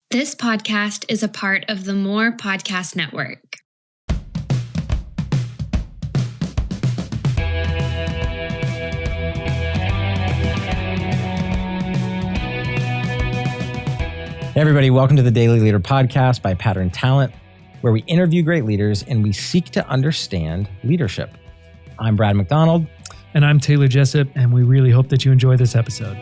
This podcast is a part of the More Podcast Network. Hey everybody, welcome to the Daily Leader Podcast by Pattern Talent, where we interview great leaders and we seek to understand leadership. I'm Brad McDonald. And I'm Taylor Jessup, and we really hope that you enjoy this episode.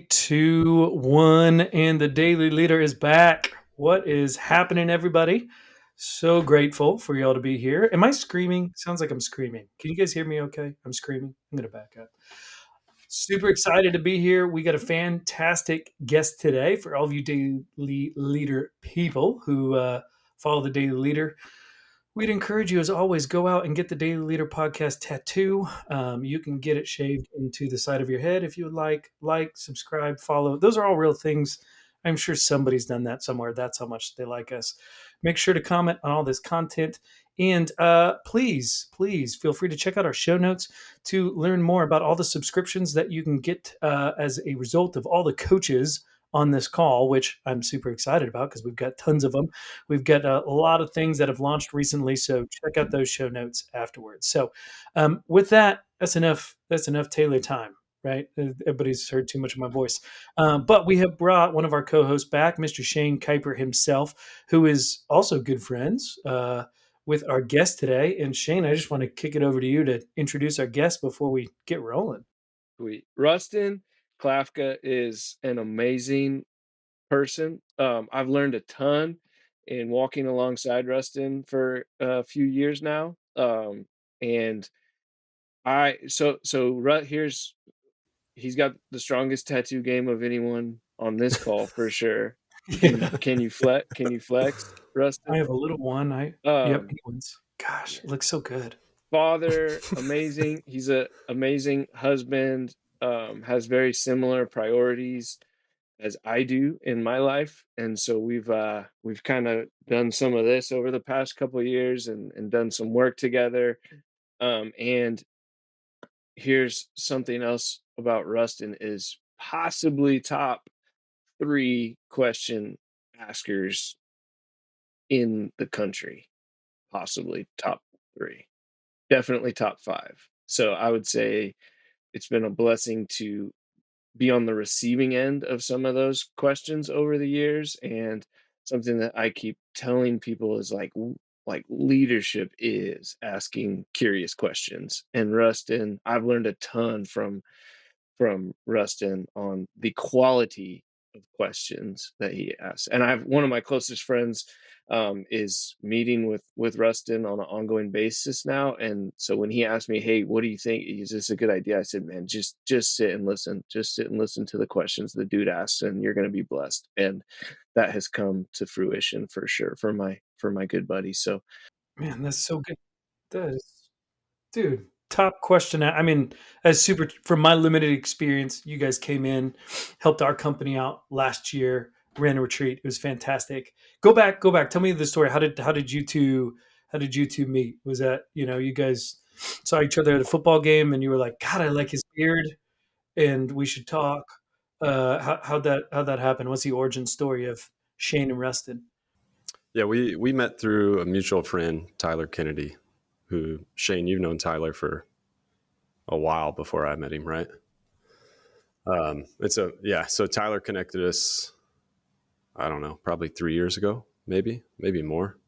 2, 1, and the Daily Leader is back. What is happening, everybody? So grateful for y'all to be here. Am I screaming? Sounds like I'm screaming. Can you guys hear me okay? I'm screaming. I'm going to back up. Super excited to be here. We got a fantastic guest today for all of you Daily Leader people who follow the Daily Leader. We'd encourage you, as always, go out and get the Daily Leader podcast tattoo. You can get it shaved into the side of your head if you would like, subscribe, follow. Those are all real things. I'm sure somebody's done that somewhere. That's how much they like us. Make sure to comment on all this content. And please feel free to check out our show notes to learn more about all the subscriptions that you can get as a result of all the coaches on this call, which I'm super excited about because we've got tons of them. We've got a lot of things that have launched recently, so check out those show notes afterwards. So with that, that's enough Taylor time, right? Everybody's heard too much of my voice. But we have brought one of our co-hosts back, Mr. Shane Kuyper himself, who is also good friends with our guest today. And Shane, I just want to kick it over to you to introduce our guest before we get rolling. Sweet. Rustin Klafka is an amazing person. I've learned a ton in walking alongside Rustin for a few years now. And he's got the strongest tattoo game of anyone on this call for sure. Can you flex, Rustin? I have a little one. Yep. Gosh, it looks so good. Father, amazing. He's an amazing husband. Has very similar priorities as I do in my life, and so we've kind of done some of this over the past couple of years and done some work together. And here's something else about Rustin: is possibly top 3 question askers in the country. Possibly top 3, definitely top 5. So I would say it's been a blessing to be on the receiving end of some of those questions over the years. And something that I keep telling people is like leadership is asking curious questions. And Rustin, I've learned a ton from Rustin on the quality of questions that he asks. And I have one of my closest friends is meeting with Rustin on an ongoing basis now. And so when he asked me, hey, what do you think? Is this a good idea? I said, man, just sit and listen. Just sit and listen to the questions the dude asks, and you're going to be blessed. And that has come to fruition for sure for my good buddy. So, man, that's so good. That is, dude, top question. I mean, as super from my limited experience, you guys came in, helped our company out last year, ran a retreat. It was fantastic. Go back. Tell me the story. How did you two meet? Was that, you guys saw each other at a football game and you were like, God, I like his beard and we should talk. How'd that happen? What's the origin story of Shane and Rustin? Yeah, we met through a mutual friend, Tyler Kennedy, who, Shane, you've known Tyler for a while before I met him, right? So Tyler connected us, I don't know, probably 3 years ago, maybe more.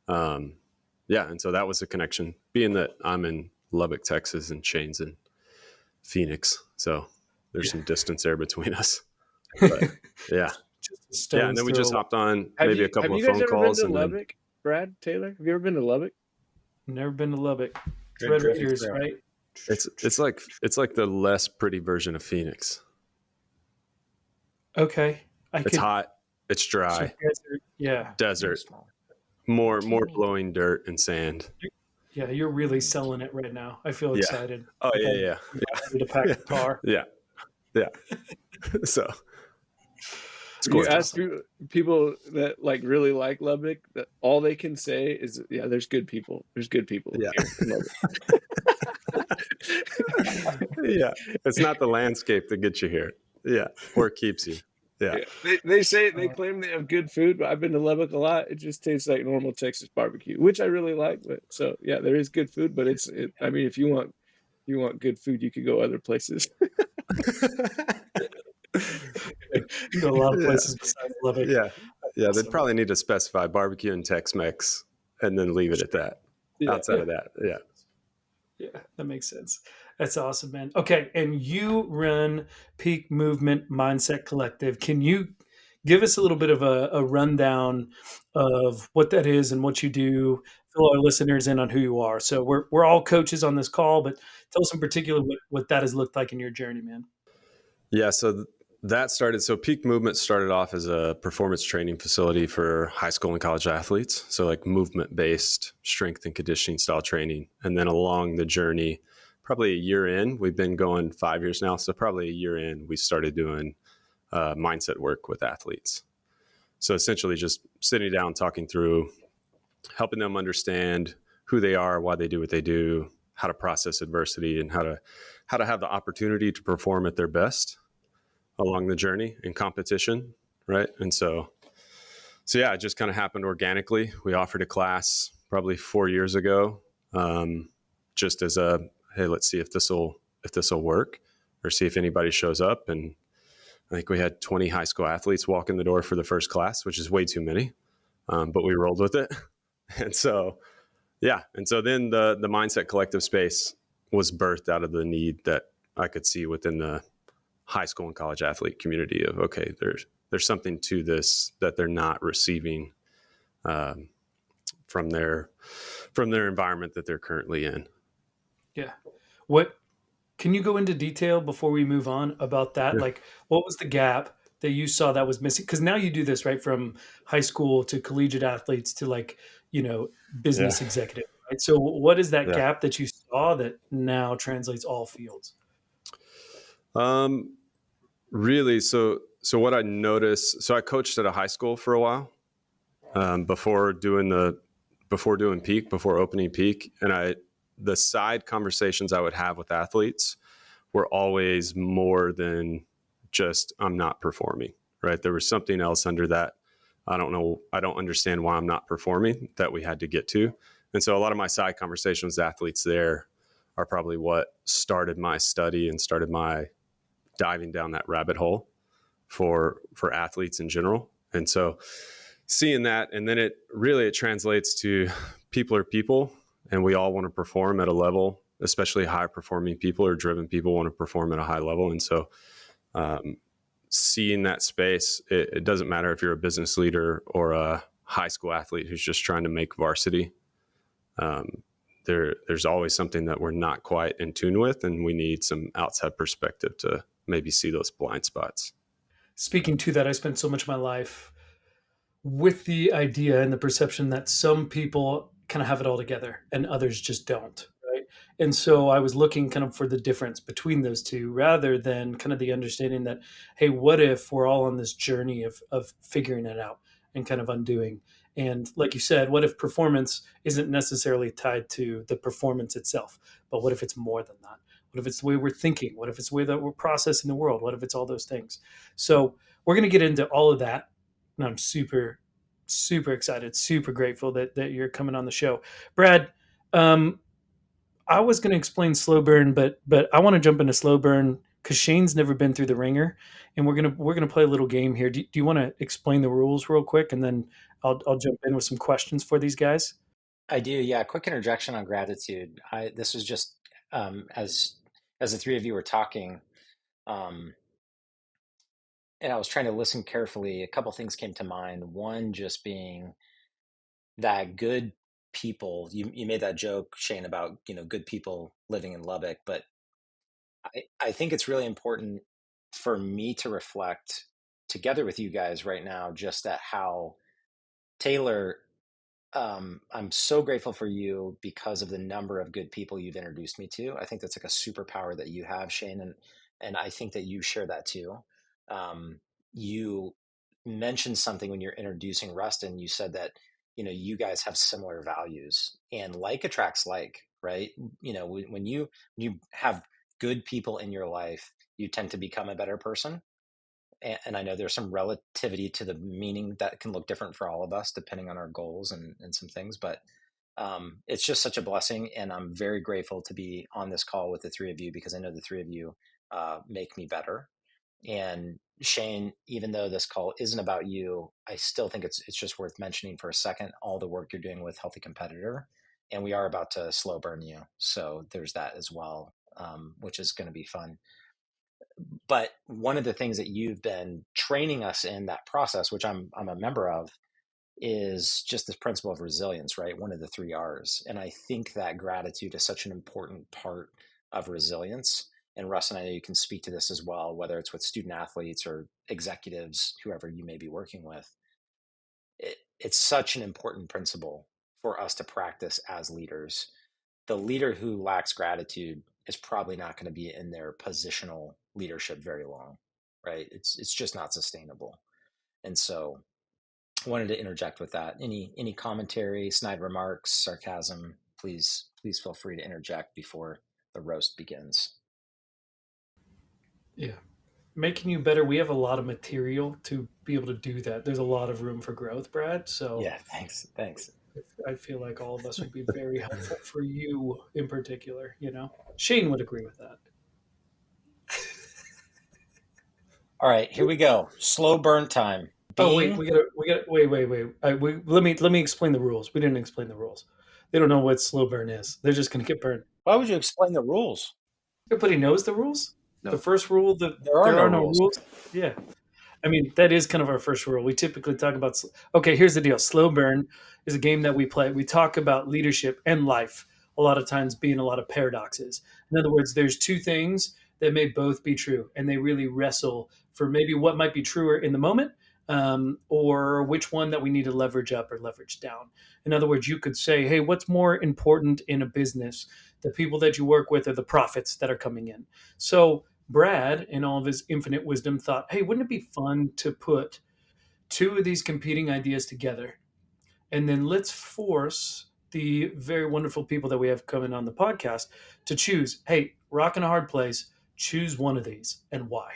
And so that was a connection, being that I'm in Lubbock, Texas, and Shane's in Phoenix. So there's some distance there between us. But yeah. And then we just hopped on maybe a couple of phone calls. Have you guys ever been to Lubbock, Brad, Taylor? Have you ever been to Lubbock? Never been to Lubbock. Red Raiders, right? It's like the less pretty version of Phoenix. Okay. It's hot. It's dry. Desert. More blowing dirt and sand. Yeah, you're really selling it right now. I feel excited. Oh yeah. To pack the car. Yeah. So you ask people that really like Lubbock, that all they can say is, yeah, there's good people. There's good people. Yeah. Yeah. It's not the landscape that gets you here. Yeah. Or keeps you. Yeah. Yeah. They claim they have good food, but I've been to Lubbock a lot. It just tastes like normal Texas barbecue, which I really like. But so yeah, there is good food, but I mean, if you want good food, you could go other places. You can go a lot of Yeah. places besides Lubbock. Yeah. Yeah. They'd Awesome. probably need to specify barbecue and Tex-Mex and then leave it at that. Yeah. Outside of that. Yeah. Yeah, that makes sense. That's awesome, man. Okay, and you run Peak Movement Mindset Collective. Can you give us a little bit of a rundown of what that is and what you do? Fill our listeners in on who you are. So we're all coaches on this call, but tell us in particular what that has looked like in your journey, man. Yeah. So Peak Movement started off as a performance training facility for high school and college athletes. So like movement based strength and conditioning style training. And then along the journey, probably a year in, we've been going 5 years now. So probably a year in, we started doing mindset work with athletes. So essentially just sitting down, talking through, helping them understand who they are, why they do what they do, how to process adversity, and how to have the opportunity to perform at their best along the journey in competition, right? And so yeah, it just kind of happened organically. We offered a class probably 4 years ago, just as a, hey, let's see if this will work, or see if anybody shows up. And I think we had 20 high school athletes walk in the door for the first class, which is way too many, but we rolled with it. And so, yeah. And so then the Mindset Collective space was birthed out of the need that I could see within the high school and college athlete community of, okay, there's something to this that they're not receiving from their environment that they're currently in. Yeah. Can you go into detail before we move on about that? Yeah. Like, what was the gap that you saw that was missing? Because now you do this, right, from high school to collegiate athletes to business executive, right? So what is that gap that you saw that now translates all fields? Really, so what I noticed, so I coached at a high school for a while before opening Peak, and the side conversations I would have with athletes were always more than just I'm not performing, right? There was something else under that. I don't know. I don't understand why I'm not performing that we had to get to. And so a lot of my side conversations with athletes there are probably what started my study and started my diving down that rabbit hole for athletes in general. And so seeing that, and then it translates to people are people, and we all want to perform at a level, especially high performing people or driven people want to perform at a high level. And so seeing that space, it doesn't matter if you're a business leader or a high school athlete who's just trying to make varsity. There's always something that we're not quite in tune with, and we need some outside perspective to maybe see those blind spots. Speaking to that, I spent so much of my life with the idea and the perception that some people kind of have it all together and others just don't, right? And so I was looking kind of for the difference between those two rather than kind of the understanding that, hey, what if we're all on this journey of figuring it out and kind of undoing? And like you said, what if performance isn't necessarily tied to the performance itself, but what if it's more than that? What if it's the way we're thinking? What if it's the way that we're processing the world? What if it's all those things? So we're going to get into all of that. And I'm super, super excited, super grateful that you're coming on the show. Brad, I was going to explain slow burn, but I want to jump into slow burn because Shane's never been through the ringer, and we're gonna play a little game here. Do you want to explain the rules real quick, and then I'll jump in with some questions for these guys? I do, yeah. Quick interjection on gratitude. This was just as the three of you were talking, and I was trying to listen carefully. A couple things came to mind. One just being that good people. You made that joke, Shane, about good people living in Lubbock, but I think it's really important for me to reflect together with you guys right now, just at how Taylor. I'm so grateful for you because of the number of good people you've introduced me to. I think that's like a superpower that you have, Shane, and I think that you share that too. You mentioned something when you're introducing Rustin. You said that you guys have similar values, and like attracts like, right? When you have good people in your life, you tend to become a better person. and I know there's some relativity to the meaning that can look different for all of us depending on our goals and some things, but it's just such a blessing, and I'm very grateful to be on this call with the three of you, because I know the three of you make me better. And Shane, even though this call isn't about you, I still think it's just worth mentioning for a second all the work you're doing with Healthy Competitor, and we are about to slow burn you, so there's that as well, which is going to be fun. But one of the things that you've been training us in that process, which I'm a member of, is just this principle of resilience, right? One of the 3 R's. And I think that gratitude is such an important part of resilience. And Russ, and I know you can speak to this as well, whether it's with student athletes or executives, whoever you may be working with. It's such an important principle for us to practice as leaders. The leader who lacks gratitude is probably not going to be in their positional leadership very long, right? It's just not sustainable. And so wanted to interject with that. Any commentary, snide remarks, sarcasm, please feel free to interject before the roast begins. Yeah. Making you better. We have a lot of material to be able to do that. There's a lot of room for growth, Brad. So Yeah, thanks. I feel like all of us would be very helpful for you in particular. Shane would agree with that. All right, here we go. Slow burn time. Oh wait, we gotta wait. Let me explain the rules. We didn't explain the rules. They don't know what slow burn is. They're just gonna get burned. Why would you explain the rules? Everybody knows the rules. No. The first rule, There there are are no no rules. rules. Yeah, I mean that is kind of our first rule. We typically talk about. Okay, here's the deal. Slow burn is a game that we play. We talk about leadership and life. A lot of times being a lot of paradoxes. In other words, there's two things that may both be true, and they really wrestle for maybe what might be truer in the moment, or which one that we need to leverage up or leverage down. In other words, you could say, hey, what's more important in a business? The people that you work with or the profits that are coming in? So Brad, in all of his infinite wisdom, thought, hey, wouldn't it be fun to put two of these competing ideas together? And then let's force the very wonderful people that we have coming on the podcast to choose, hey, rock in a hard place, choose one of these and why.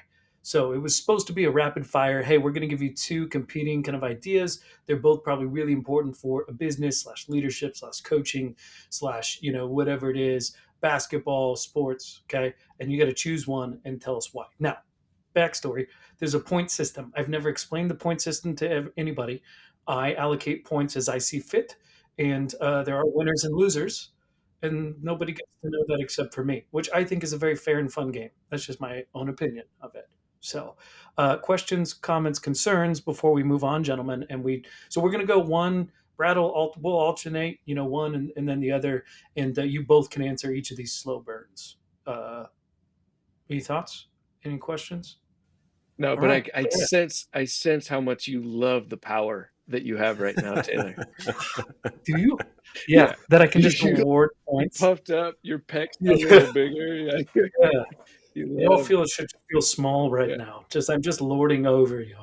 So it was supposed to be a rapid fire. Hey, we're going to give you two competing kind of ideas. They're both probably really important for a business slash leadership slash coaching slash, whatever it is, basketball, sports. Okay. And you got to choose one and tell us why. Now, backstory, there's a point system. I've never explained the point system to anybody. I allocate points as I see fit, and there are winners and losers, and nobody gets to know that except for me, which I think is a very fair and fun game. That's just my own opinion of it. So, questions, comments, concerns before we move on, gentlemen. So we're going to go one. Brad we'll alternate, one and then the other, and you both can answer each of these slow burns. Any thoughts? Any questions? No, All but right. I sense how much you love the power that you have right now, Taylor. Do you? Yeah, that I can just You- award You points. puffed up, your pecs a Yeah. little bigger. Yeah. You You all love- should feel small right Yeah. now. I'm just lording over you.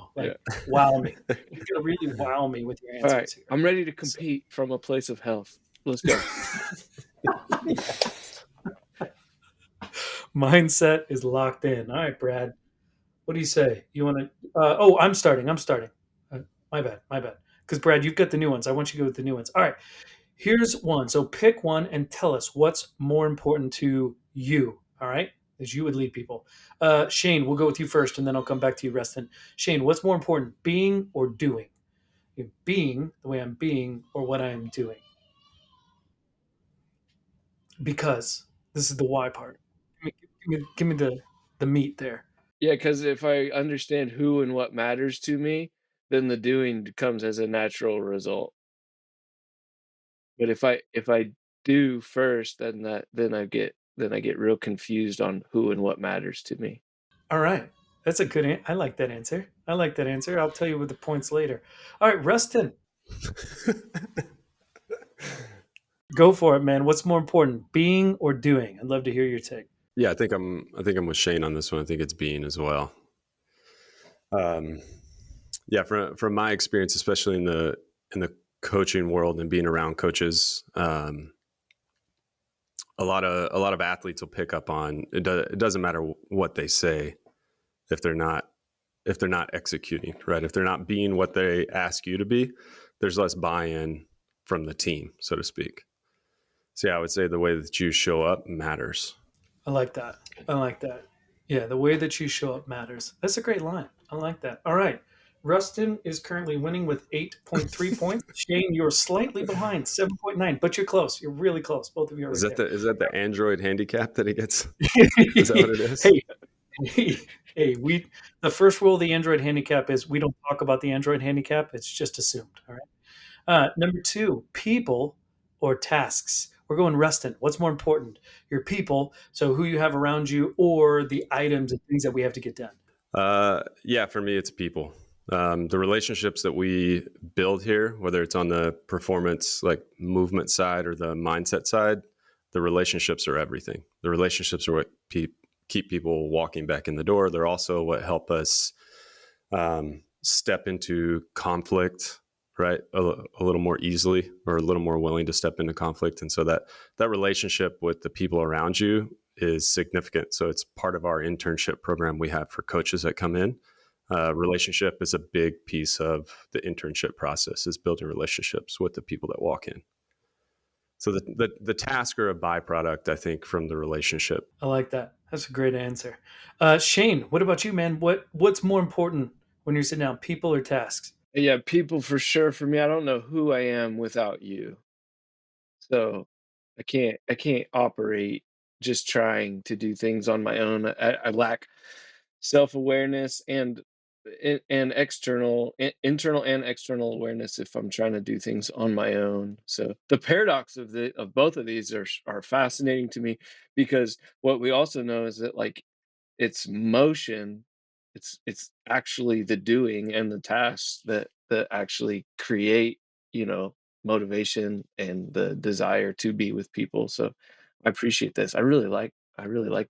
Wow me. You're gonna really wow me with your All answers right, here. I'm ready to compete from a place of health. Let's go. Mindset is locked in. All right, Brad. What do you say? You want to? I'm starting. My bad. Because Brad, you've got the new ones. I want you to go with the new ones. All right. Here's one. So pick one and tell us what's more important to you. All right, as you would lead people. Shane, we'll go with you first, and then I'll come back to you, Rustin. Shane, what's more important, being or doing? Being the way I'm being, or what I am doing? Because this is the why part. Give me the meat there. Yeah, because if I understand who and what matters to me, then the doing comes as a natural result. But if I do first, then I get real confused on who and what matters to me. All right. That's a good I like that answer. I'll tell you with the points later. All right, Rustin, go for it, man. What's more important, being or doing? I'd love to hear your take. Yeah, I think I'm with Shane on this one. I think it's being as well. Yeah, from my experience, especially in the coaching world and being around coaches, a lot of athletes will pick up on it. It doesn't matter what they say if they're not if they're not executing, right? If they're not being what they ask you to be, there's less buy-in from the team, so to speak. So yeah, I would say the way that you show up matters. I like that. I like that. Yeah, the way that you show up matters. That's a great line. I like that. All right. Rustin is currently winning with 8.3 points. Shane, you're slightly behind, 7.9, but you're close. You're really close. Both of you are Is right that the Android handicap that he gets? there. Is that what it is? Hey, the first rule of the Android handicap is we don't talk about the Android handicap. It's just assumed. All right. Number 2, people or tasks. We're going Rustin. What's more important? Your people, so who you have around you, or the items and things that we have to get done? Yeah, for me, it's people. The relationships that we build here, whether it's on the performance, like movement side or the mindset side, the relationships are everything. The relationships are what keep people walking back in the door. They're also what help us step into conflict, right? A little more easily, or a little more willing to step into conflict. And so that relationship with the people around you is significant. So it's part of our internship program we have for coaches that come in. Relationship is a big piece of the internship process, is building relationships with the people that walk in. So the task are a byproduct, I think, from the relationship. I like that. That's a great answer. Shane, what about you, man? What's more important when you're sitting down, people or tasks? Yeah, people for sure. For me, I don't know who I am without you. So I can't operate just trying to do things on my own. I lack self-awareness and internal and external awareness if I'm trying to do things on my own. So the paradox of both of these are fascinating to me, because what we also know is that, like, it's motion, it's actually the doing and the tasks that actually create, you know, motivation and the desire to be with people. So I appreciate this. I really like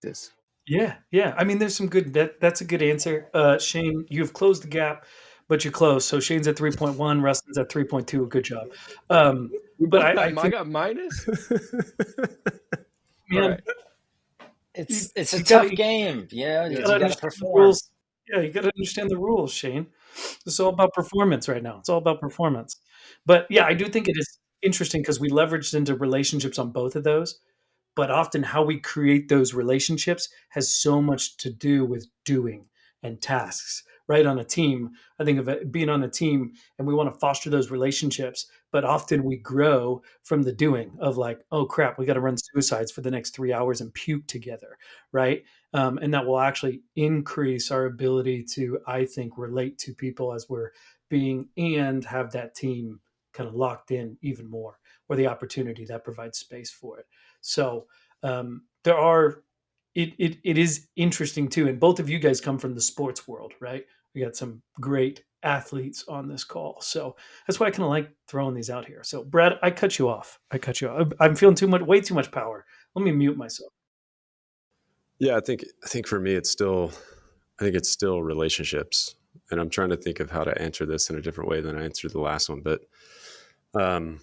this. Yeah, yeah. I mean, there's some good. That's a good answer. Shane, you've closed the gap, but you're close. So Shane's at 3.1, Rustin's at 3.2. Good job. We But both got I I think, got minus. All man, right. It's a you gotta tough game, you Yeah. you gotta got to understand the perform. rules. Yeah, you gotta understand the rules, Shane. It's all about performance right now. It's all about performance. But yeah, I do think it is interesting because we leveraged into relationships on both of those. But often how we create those relationships has so much to do with doing and tasks, right? On a team, I think of it being on a team and we want to foster those relationships, but often we grow from the doing of, like, oh crap, we got to run suicides for the next 3 hours and puke together, right? And that will actually increase our ability to, I think, relate to people as we're being, and have that team kind of locked in even more, or the opportunity that provides space for it. So there are, it is interesting too. And both of you guys come from the sports world, right? We got some great athletes on this call. So that's why I kind of like throwing these out here. So Brad, I cut you off. I cut you off. I'm feeling way too much power. Let me mute myself. Yeah, I think for me, I think it's still relationships, and I'm trying to think of how to answer this in a different way than I answered the last one. But um,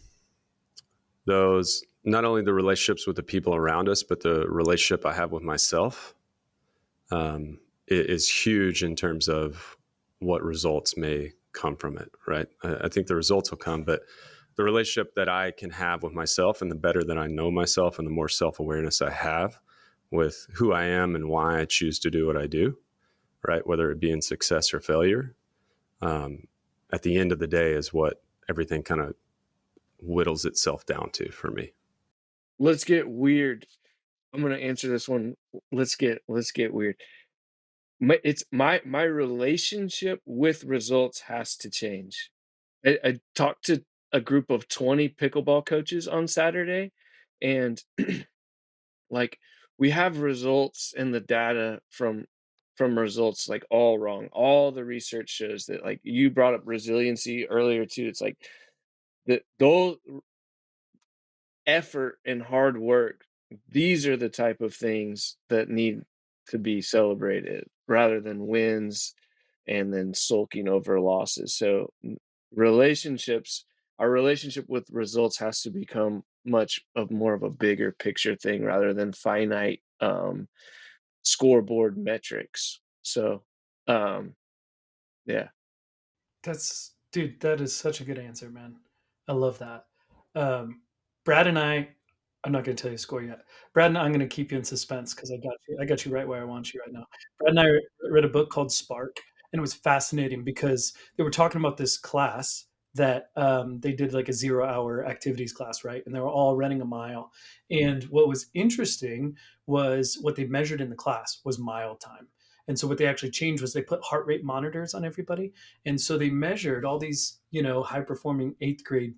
those, not only the relationships with the people around us, but the relationship I have with myself, is huge in terms of what results may come from it. Right? I think the results will come, but the relationship that I can have with myself, and the better that I know myself, and the more self-awareness I have with who I am and why I choose to do what I do, right? Whether it be in success or failure, at the end of the day is what everything kind of whittles itself down to for me. Let's get weird. I'm gonna answer this one. Let's get weird. My relationship with results has to change. I talked to a group of 20 pickleball coaches on Saturday, and like, we have results and the data from results, like, all wrong. All the research shows that, like, you brought up resiliency earlier too. It's like those effort and hard work, these are the type of things that need to be celebrated rather than wins and then sulking over losses. So relationships, our relationship with results has to become much of more of a bigger picture thing rather than finite scoreboard metrics. So um Yeah. Dude, that is such a good answer, man. I love that. Brad and I'm not going to tell you the score yet. Brad and I'm going to keep you in suspense because I got you right where I want you right now. Brad and I read a book called Spark, and it was fascinating because they were talking about this class that they did like a 0-hour activities class, right? And they were all running a mile. And what was interesting was what they measured in the class was mile time. And so what they actually changed was they put heart rate monitors on everybody. And so they measured all these, high performing eighth grade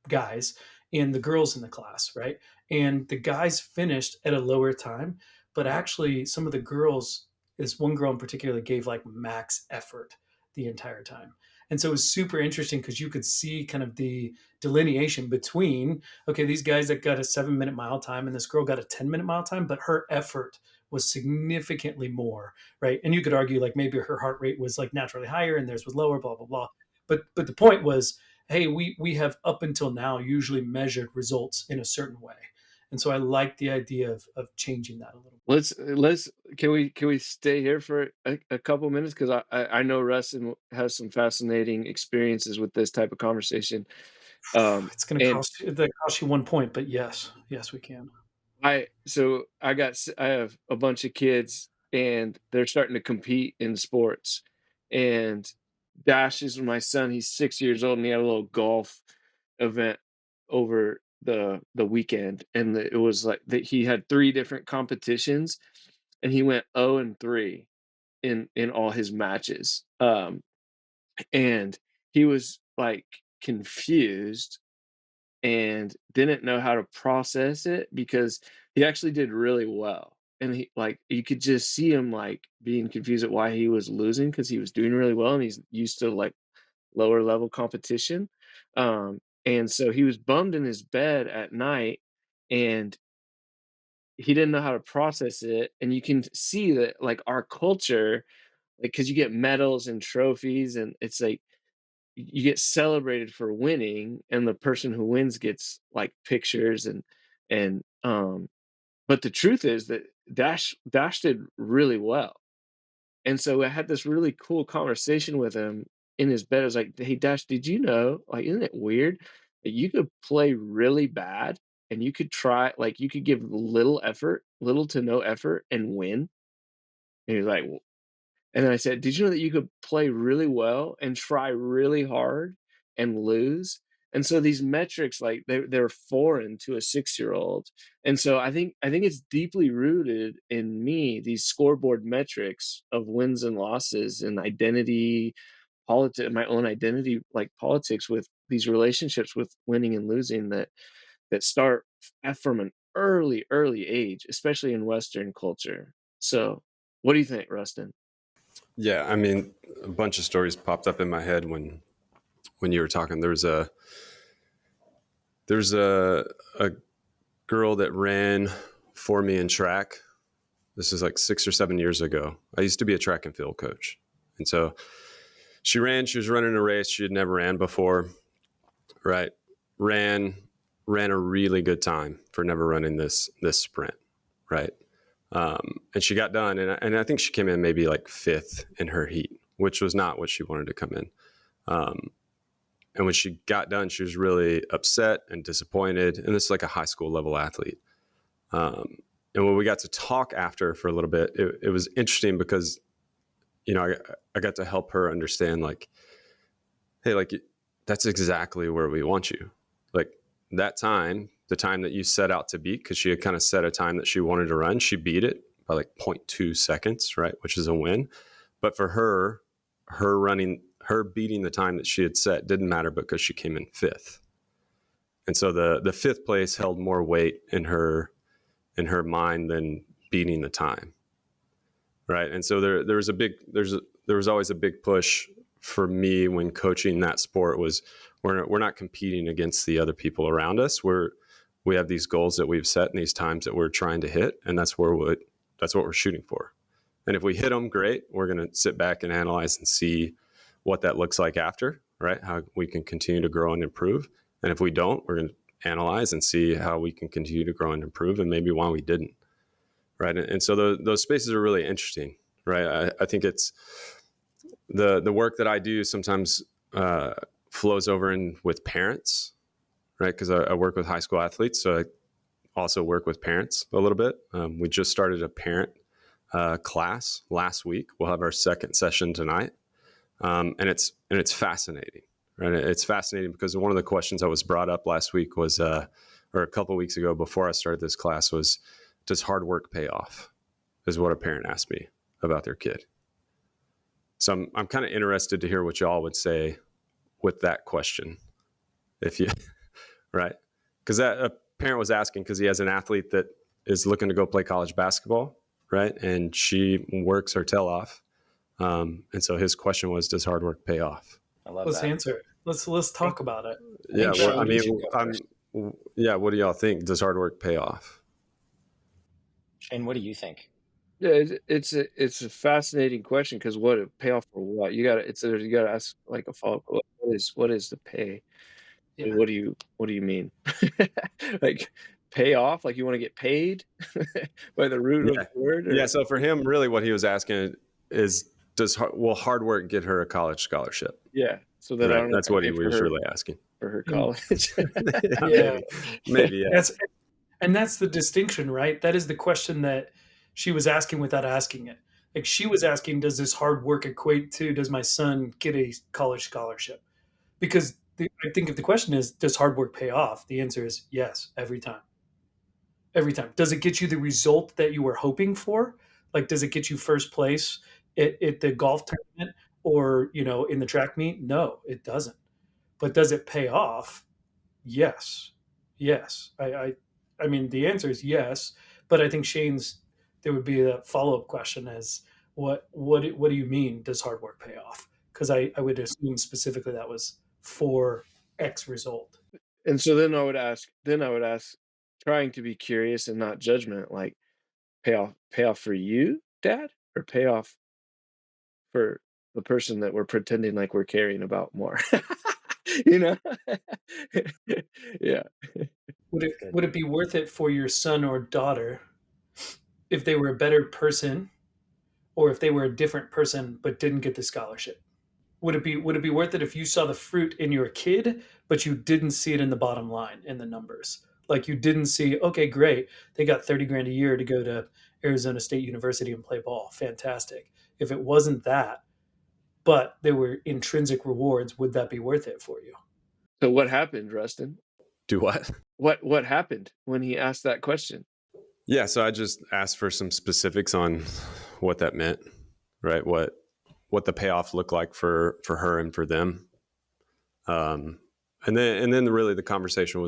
guys and the girls in the class, right? And the guys finished at a lower time, but actually some of the girls, this one girl in particular, gave like max effort the entire time. And so it was super interesting because you could see kind of the delineation between, okay, these guys that got a 7-minute mile time and this girl got a 10-minute mile time, but her effort was significantly more, right? And you could argue like maybe her heart rate was like naturally higher and theirs was lower, blah, blah, blah. But the point was, hey, we have up until now usually measured results in a certain way. And so I like the idea of changing that a little bit. Let's can we stay here for a couple minutes because I know Rustin has some fascinating experiences with this type of conversation. It's going to And cost you 1 point, but yes, we can. I have a bunch of kids and they're starting to compete in sports. And Dash is my son. He's 6 years old and he had a little golf event over the weekend. And it was like that he had 3 different competitions and he went 0-3 in all his matches. And he was like confused and didn't know how to process it because he actually did really well. And he like you could just see him like being confused at why he was losing because he was doing really well and he's used to like lower level competition. And so he was bummed in his bed at night and he didn't know how to process it. And you can see that like our culture, like because you get medals and trophies, and it's like you get celebrated for winning and the person who wins gets like pictures and but the truth is that Dash did really well. And so I had this really cool conversation with him in his bed. I was like, "Hey Dash, did you know, like, isn't it weird that you could play really bad and you could try like you could give little effort, little to no effort and win?" And he's like, and then I said, "Did you know that you could play really well and try really hard and lose?" And so these metrics, like they're foreign to a 6-year-old. And so I think it's deeply rooted in me, these scoreboard metrics of wins and losses and identity, politics, my own identity, like politics with these relationships with winning and losing that start from an early age, especially in Western culture. So what do you think, Rustin? Yeah, I mean, a bunch of stories popped up in my head when you were talking. There's a girl that ran for me in track. This is like 6 or 7 years ago. I used to be a track and field coach, and so she was running a race she had never ran before. Right, ran a really good time for never running this sprint. Right. And she got done, and I think she came in maybe like 5th in her heat, which was not what she wanted to come in. And when she got done, she was really upset and disappointed. And this is like a high school level athlete. And when we got to talk after for a little bit, it was interesting because, I got to help her understand like, hey, like that's exactly where we want you. Like that time, the time that you set out to beat, because she had kind of set a time that she wanted to run, she beat it by like 0.2 seconds, right? Which is a win. But for her beating the time that she had set didn't matter because she came in 5th. And so the 5th place held more weight in her mind than beating the time. Right. And so there was always a big push for me when coaching that sport was we're not competing against the other people around us. We have these goals that we've set and these times that we're trying to hit, and that's what we're shooting for. And if we hit them, great. We're going to sit back and analyze and see what that looks like after, right? How we can continue to grow and improve. And if we don't, we're going to analyze and see how we can continue to grow and improve, and maybe why we didn't, right? And so those spaces are really interesting, right? I think it's the work that I do sometimes flows over in with parents, right? Because I work with high school athletes, so I also work with parents a little bit. We just started a parent class last week. We'll have our second session tonight, and it's fascinating, right? It's fascinating because one of the questions that was brought up last week was, or a couple of weeks ago before I started this class, was, does hard work pay off? Is what a parent asked me about their kid. So I'm kind of interested to hear what y'all would say with that question, if you right, because that a parent was asking because he has an athlete that is looking to go play college basketball, right, and she works her tail off, and so his question was, does hard work pay off? I love Let's that. answer it. Let's talk about it. Yeah, Shane, well, I you should mean, go first. what do y'all think? Does hard work pay off? Shane, what do you think? Yeah, it's a fascinating question because what pay off for what? You gotta ask like a follow-up. What is the pay? Yeah. What do you mean? Like pay off? Like you want to get paid by the root of the word? Yeah. So for him, really, what he was asking is, will hard work get her a college scholarship? Yeah. So that I Right. don't That's have to what he pay for was her really asking. for her college. Yeah. Maybe. Yeah. That's the distinction, right? That is the question that she was asking without asking it. Like she was asking, does this hard work equate to, does my son get a college scholarship? Because I think if the question is, does hard work pay off? The answer is yes, every time. Every time. Does it get you the result that you were hoping for? Like, does it get you first place at the golf tournament or, in the track meet? No, it doesn't. But does it pay off? Yes. Yes. I mean, the answer is yes, but I think there would be a follow-up question as what do you mean does hard work pay off? Because I would assume specifically that was for X result. And so then I would ask, trying to be curious and not judgment, like pay off for you, dad, or pay off for the person that we're pretending like we're caring about more. You know? Yeah. Would it Good. would it be worth it for your son or daughter if they were a better person or if they were a different person but didn't get the scholarship? Would it be worth it if you saw the fruit in your kid, but you didn't see it in the bottom line in the numbers? Like you didn't see, okay, great, they got 30 grand a year to go to Arizona State University and play ball. Fantastic. If it wasn't that, but there were intrinsic rewards, would that be worth it for you? So what happened, Rustin? Do what? What happened when he asked that question? Yeah. So I just asked for some specifics on what that meant, right? What the payoff looked like for her and for them. And then really the conversation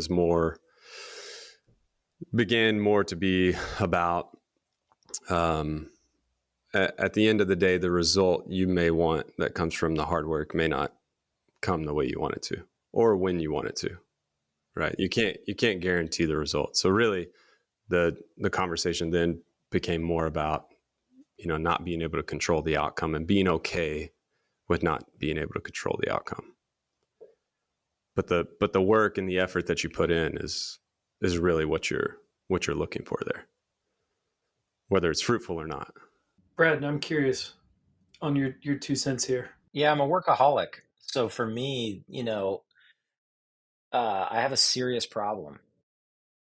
began more to be about, at the end of the day, the result you may want that comes from the hard work may not come the way you want it to, or when you want it to, right? You can't guarantee the result. So really the conversation then became more about, not being able to control the outcome and being okay with not being able to control the outcome. But the work and the effort that you put in is really what you're looking for there, whether it's fruitful or not. Brad, I'm curious on your 2 cents here. Yeah, I'm a workaholic. So for me, I have a serious problem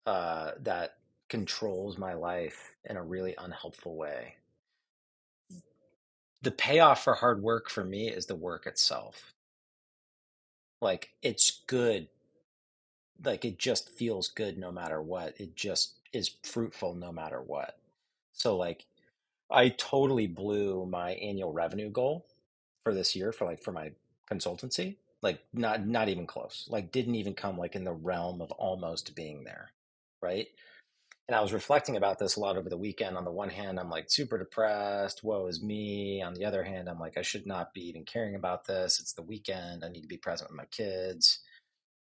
that controls my life in a really unhelpful way. The payoff for hard work for me is the work itself. Like it's good. Like it just feels good no matter what. It just is fruitful no matter what. So like I totally blew my annual revenue goal for this year for my consultancy. Like not even close. Like didn't even come like in the realm of almost being there. Right. And I was reflecting about this a lot over the weekend. On the one hand, I'm like super depressed. Woe is me. On the other hand, I'm like, I should not be even caring about this. It's the weekend. I need to be present with my kids.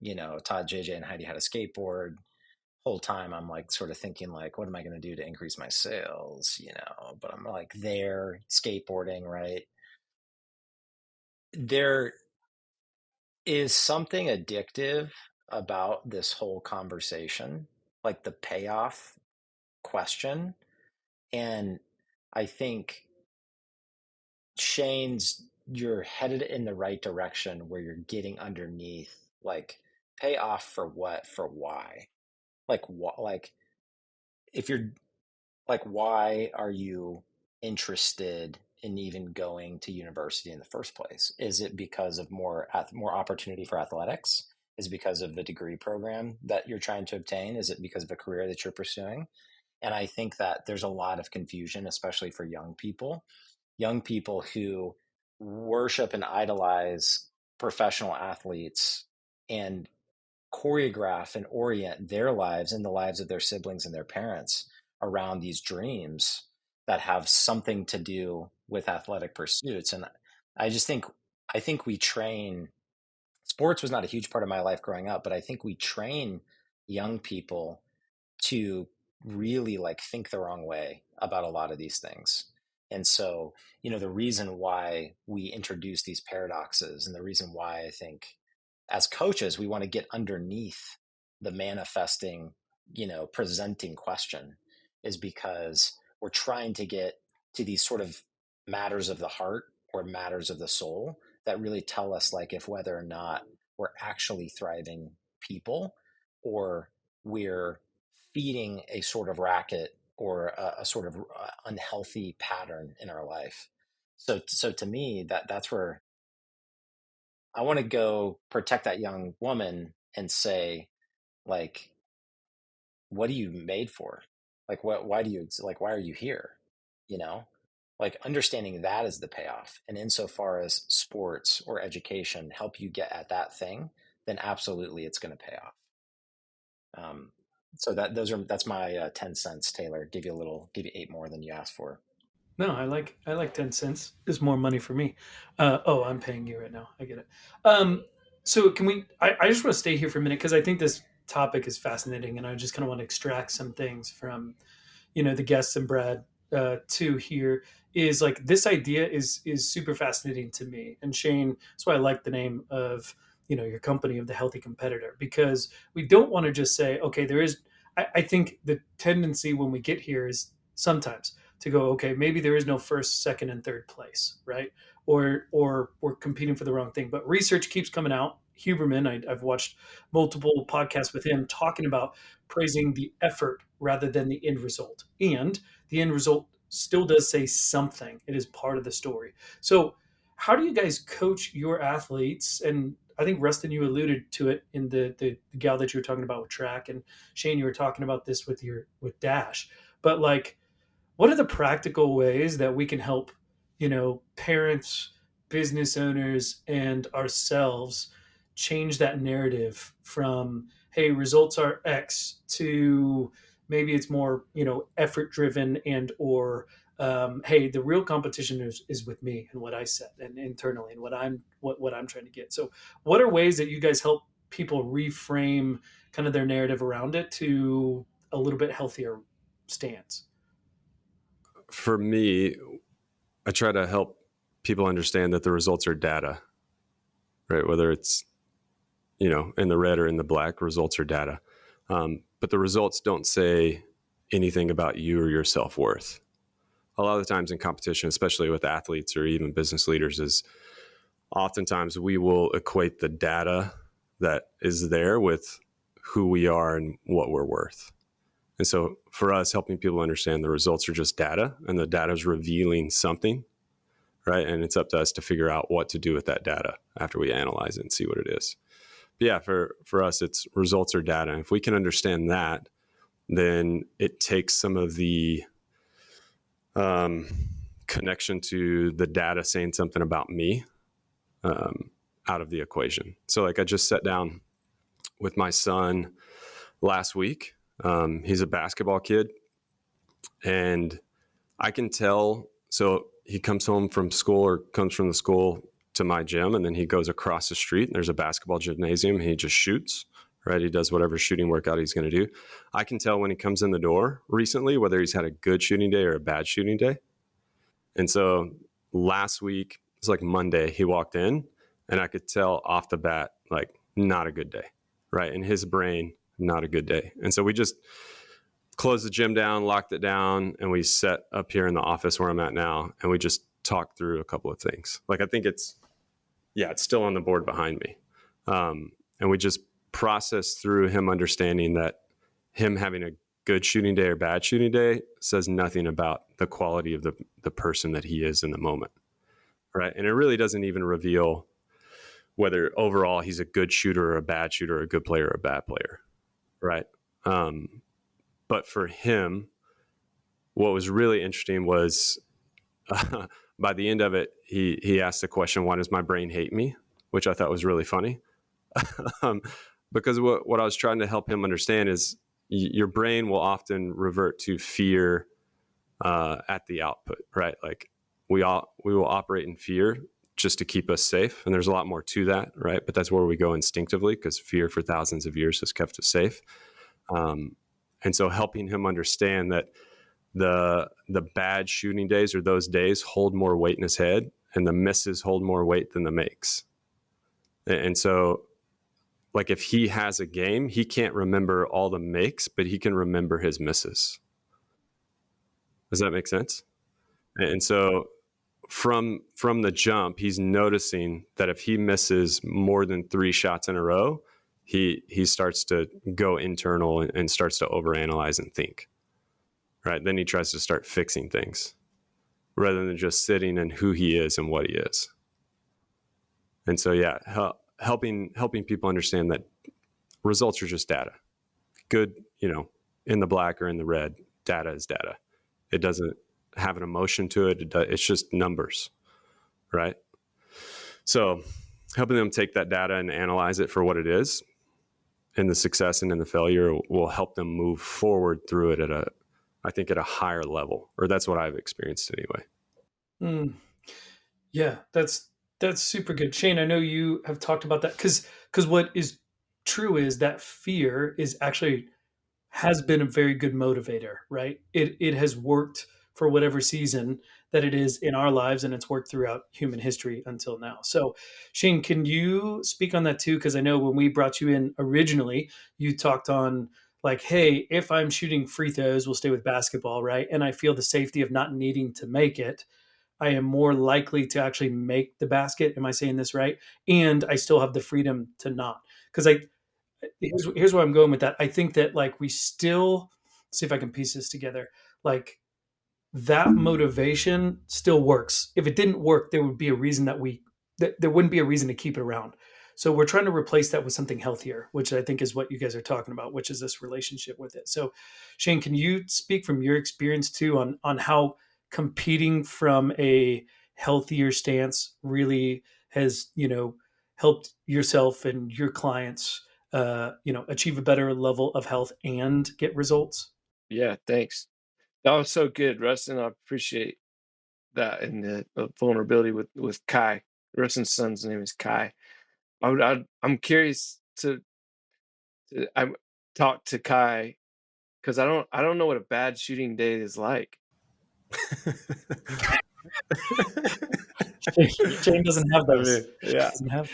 Todd, JJ, and Heidi had a skateboard. Whole time I'm like sort of thinking like, what am I going to do to increase my sales? But I'm like there skateboarding, right? There is something addictive about this whole conversation, like the payoff question. And I think Shane's you're headed in the right direction where you're getting underneath, like, pay off for what, for why, like what, like if you're like, why are you interested in even going to university in the first place? Is it because of more opportunity for athletics? Is it because of the degree program that you're trying to obtain? Is it because of a career that you're pursuing? And I think that there's a lot of confusion, especially for young people who worship and idolize professional athletes and choreograph and orient their lives and the lives of their siblings and their parents around these dreams that have something to do with athletic pursuits. And I think we train, sports was not a huge part of my life growing up, but I think we train young people to really like think the wrong way about a lot of these things. And so, the reason why we introduce these paradoxes, and the reason why I think as coaches, we want to get underneath the manifesting, presenting question, is because we're trying to get to these sort of matters of the heart or matters of the soul that really tell us, like, if whether or not we're actually thriving people, or we're feeding a sort of racket or a sort of unhealthy pattern in our life. So to me, that's where I want to go protect that young woman and say, like, what are you made for? Like, why are you here? You know, like, understanding that is the payoff. And insofar as sports or education help you get at that thing, then absolutely it's going to pay off. So that's my 10 cents, Taylor. Give you 8 more than you asked for. No, I like 10 cents is more money for me. Oh, I'm paying you right now. I get it. So can we, I just want to stay here for a minute because I think this topic is fascinating and I just kind of want to extract some things from, the guests and Brad too here is like this idea is super fascinating to me. And Shane, that's why I like the name of, your company, of the Healthy Competitor, because we don't want to just say, okay, there is, I think the tendency when we get here is sometimes to go, okay, maybe there is no first, second, and third place, right? Or we're competing for the wrong thing. But research keeps coming out. Huberman, I've watched multiple podcasts with him talking about praising the effort rather than the end result. And the end result still does say something. It is part of the story. So how do you guys coach your athletes? And I think Rustin, you alluded to it in the gal that you were talking about with track, and Shane, you were talking about this with Dash. But like, what are the practical ways that we can help, parents, business owners, and ourselves change that narrative from, hey, results are X, to maybe it's more, effort driven, and or hey, the real competition is with me and what I set and internally and what I'm trying to get. So what are ways that you guys help people reframe kind of their narrative around it to a little bit healthier stance? For me, I try to help people understand that the results are data, right? Whether it's, in the red or in the black, results are data. But the results don't say anything about you or your self-worth. A lot of the times in competition, especially with athletes or even business leaders, is oftentimes we will equate the data that is there with who we are and what we're worth. And so for us, helping people understand the results are just data, and the data is revealing something, right? And it's up to us to figure out what to do with that data after we analyze it and see what it is. But yeah, for us, it's results are data. And if we can understand that, then it takes some of the connection to the data saying something about me out of the equation. So like I just sat down with my son last week. He's a basketball kid, and I can tell. So he comes home from school or comes from the school to my gym, and then he goes across the street and there's a basketball gymnasium and he just shoots, right? He does whatever shooting workout he's going to do. I can tell when he comes in the door recently, whether he's had a good shooting day or a bad shooting day. And so last week, it's like Monday, he walked in and I could tell off the bat, like, not a good day, right? In his brain, not a good day. And so we just closed the gym down, locked it down, and we set up here in the office where I'm at now. And we just talk through a couple of things. Like I think it's still on the board behind me. And we just process through him understanding that him having a good shooting day or bad shooting day says nothing about the quality of the person that he is in the moment. Right. And it really doesn't even reveal whether overall he's a good shooter or a bad shooter, or a good player or a bad player. Right. But for him, what was really interesting was by the end of it, he asked the question, why does my brain hate me? Which I thought was really funny. Because what I was trying to help him understand is your brain will often revert to fear at the output, right? Like we will operate in fear just to keep us safe. And there's a lot more to that, right? But that's where we go instinctively, because fear for thousands of years has kept us safe. And so helping him understand that the bad shooting days, or those days, hold more weight in his head, and the misses hold more weight than the makes. And so, like, if he has a game, he can't remember all the makes, but he can remember his misses. Does that make sense? And so from the jump, he's noticing that if he misses more than 3 shots in a row, he starts to go internal and starts to overanalyze and think. Right? Then he tries to start fixing things rather than just sitting in who he is and what he is. And so, helping people understand that results are just data. Good, in the black or in the red, data is data. It doesn't have an emotion to it. It's just numbers, right? So helping them take that data and analyze it for what it is, and the success and in the failure will help them move forward through it at a higher level, or that's what I've experienced anyway. Yeah, that's super good. Shane, I know you have talked about that because what is true is that fear has been a very good motivator, right? It has worked for whatever season that it is in our lives, and it's worked throughout human history until now. So, Shane, can you speak on that too? Because I know when we brought you in originally, you talked on like, hey, if I'm shooting free throws, we'll stay with basketball, right? And I feel the safety of not needing to make it, I am more likely to actually make the basket. Am I saying this right? And I still have the freedom to not. Because here's where I'm going with that. I think that like we still see if I can piece this together. Like that motivation still works. If it didn't work, there would be a reason that there wouldn't be a reason to keep it around. So we're trying to replace that with something healthier, which I think is what you guys are talking about, which is this relationship with it. So Shane, can you speak from your experience too on how competing from a healthier stance really has, helped yourself and your clients achieve a better level of health and get results? Yeah, thanks. That was so good, Rustin. I appreciate that, and the vulnerability with Kai. Rustin's son's name is Kai. I'm curious to talk to Kai, because I don't know what a bad shooting day is like. Shane doesn't have I those. mean, yeah. Doesn't have.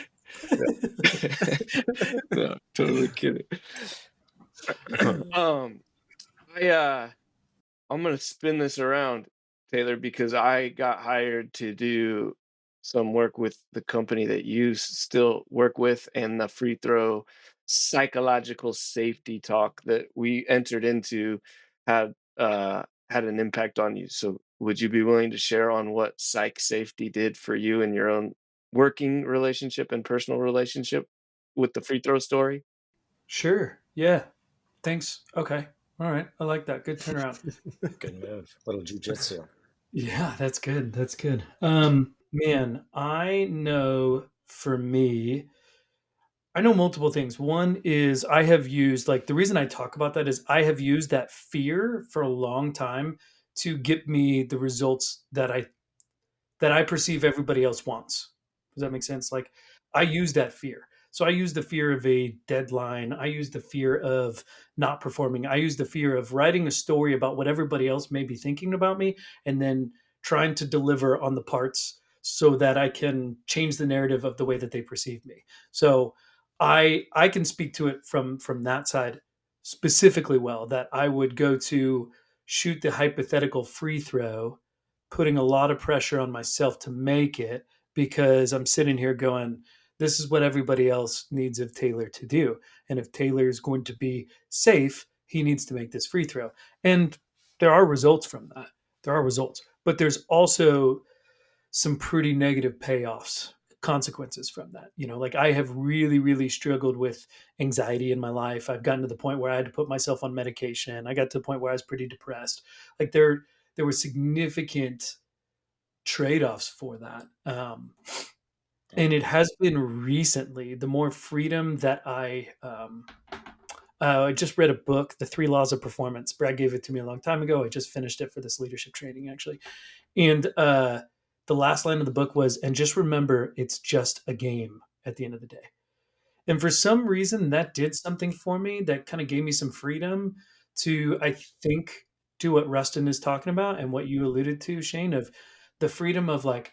No, totally kidding. I'm gonna spin this around, Taylor, because I got hired to do some work with the company that you still work with, and the free throw psychological safety talk that we entered into had had an impact on you. So would you be willing to share on what psych safety did for you in your own working relationship and personal relationship with the free throw story? Sure. Yeah. Thanks. Okay. All right. I like that. Good turnaround. Good move. Little jujitsu. Yeah, that's good. That's good. Man, I know for me, I know multiple things. One is I have used, like, the reason I talk about that is I have used that fear for a long time to get me the results that I perceive everybody else wants. Does that make sense? Like I use that fear. So I use the fear of a deadline. I use the fear of not performing. I use the fear of writing a story about what everybody else may be thinking about me and then trying to deliver on the parts so that I can change the narrative of the way that they perceive me. So I can speak to it from that side specifically well, that I would go to shoot the hypothetical free throw putting a lot of pressure on myself to make it because I'm sitting here going, this is what everybody else needs of Taylor to do. And if Taylor is going to be safe, he needs to make this free throw. And there are results from that. There are results. But there's also some pretty negative payoffs, consequences from that. Like I have really, really struggled with anxiety in my life. I've gotten to the point where I had to put myself on medication. I got to the point where I was pretty depressed. Like there were significant trade-offs for that. And it has been recently, the more freedom that I just read a book, The Three Laws of Performance. Brad gave it to me a long time ago. I just finished it for this leadership training, actually. And the last line of the book was, and just remember, it's just a game at the end of the day. And for some reason, that did something for me that kind of gave me some freedom to, I think, do what Rustin is talking about and what you alluded to, Shane, of the freedom of like,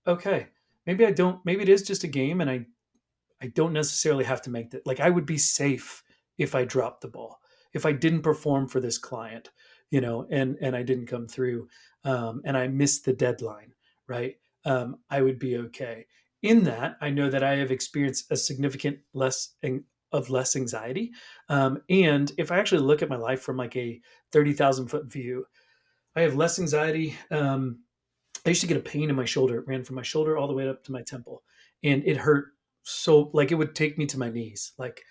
okay, maybe it is just a game and I don't necessarily have to make that. Like I would be safe if I dropped the ball, if I didn't perform for this client, and I didn't come through, and I missed the deadline, right? I would be okay. In that, I know that I have experienced a significant less anxiety, and if I actually look at my life from like a 30,000 foot view, I have less anxiety. I used to get a pain in my shoulder. It ran from my shoulder all the way up to my temple, and it hurt so like it would take me to my knees. Like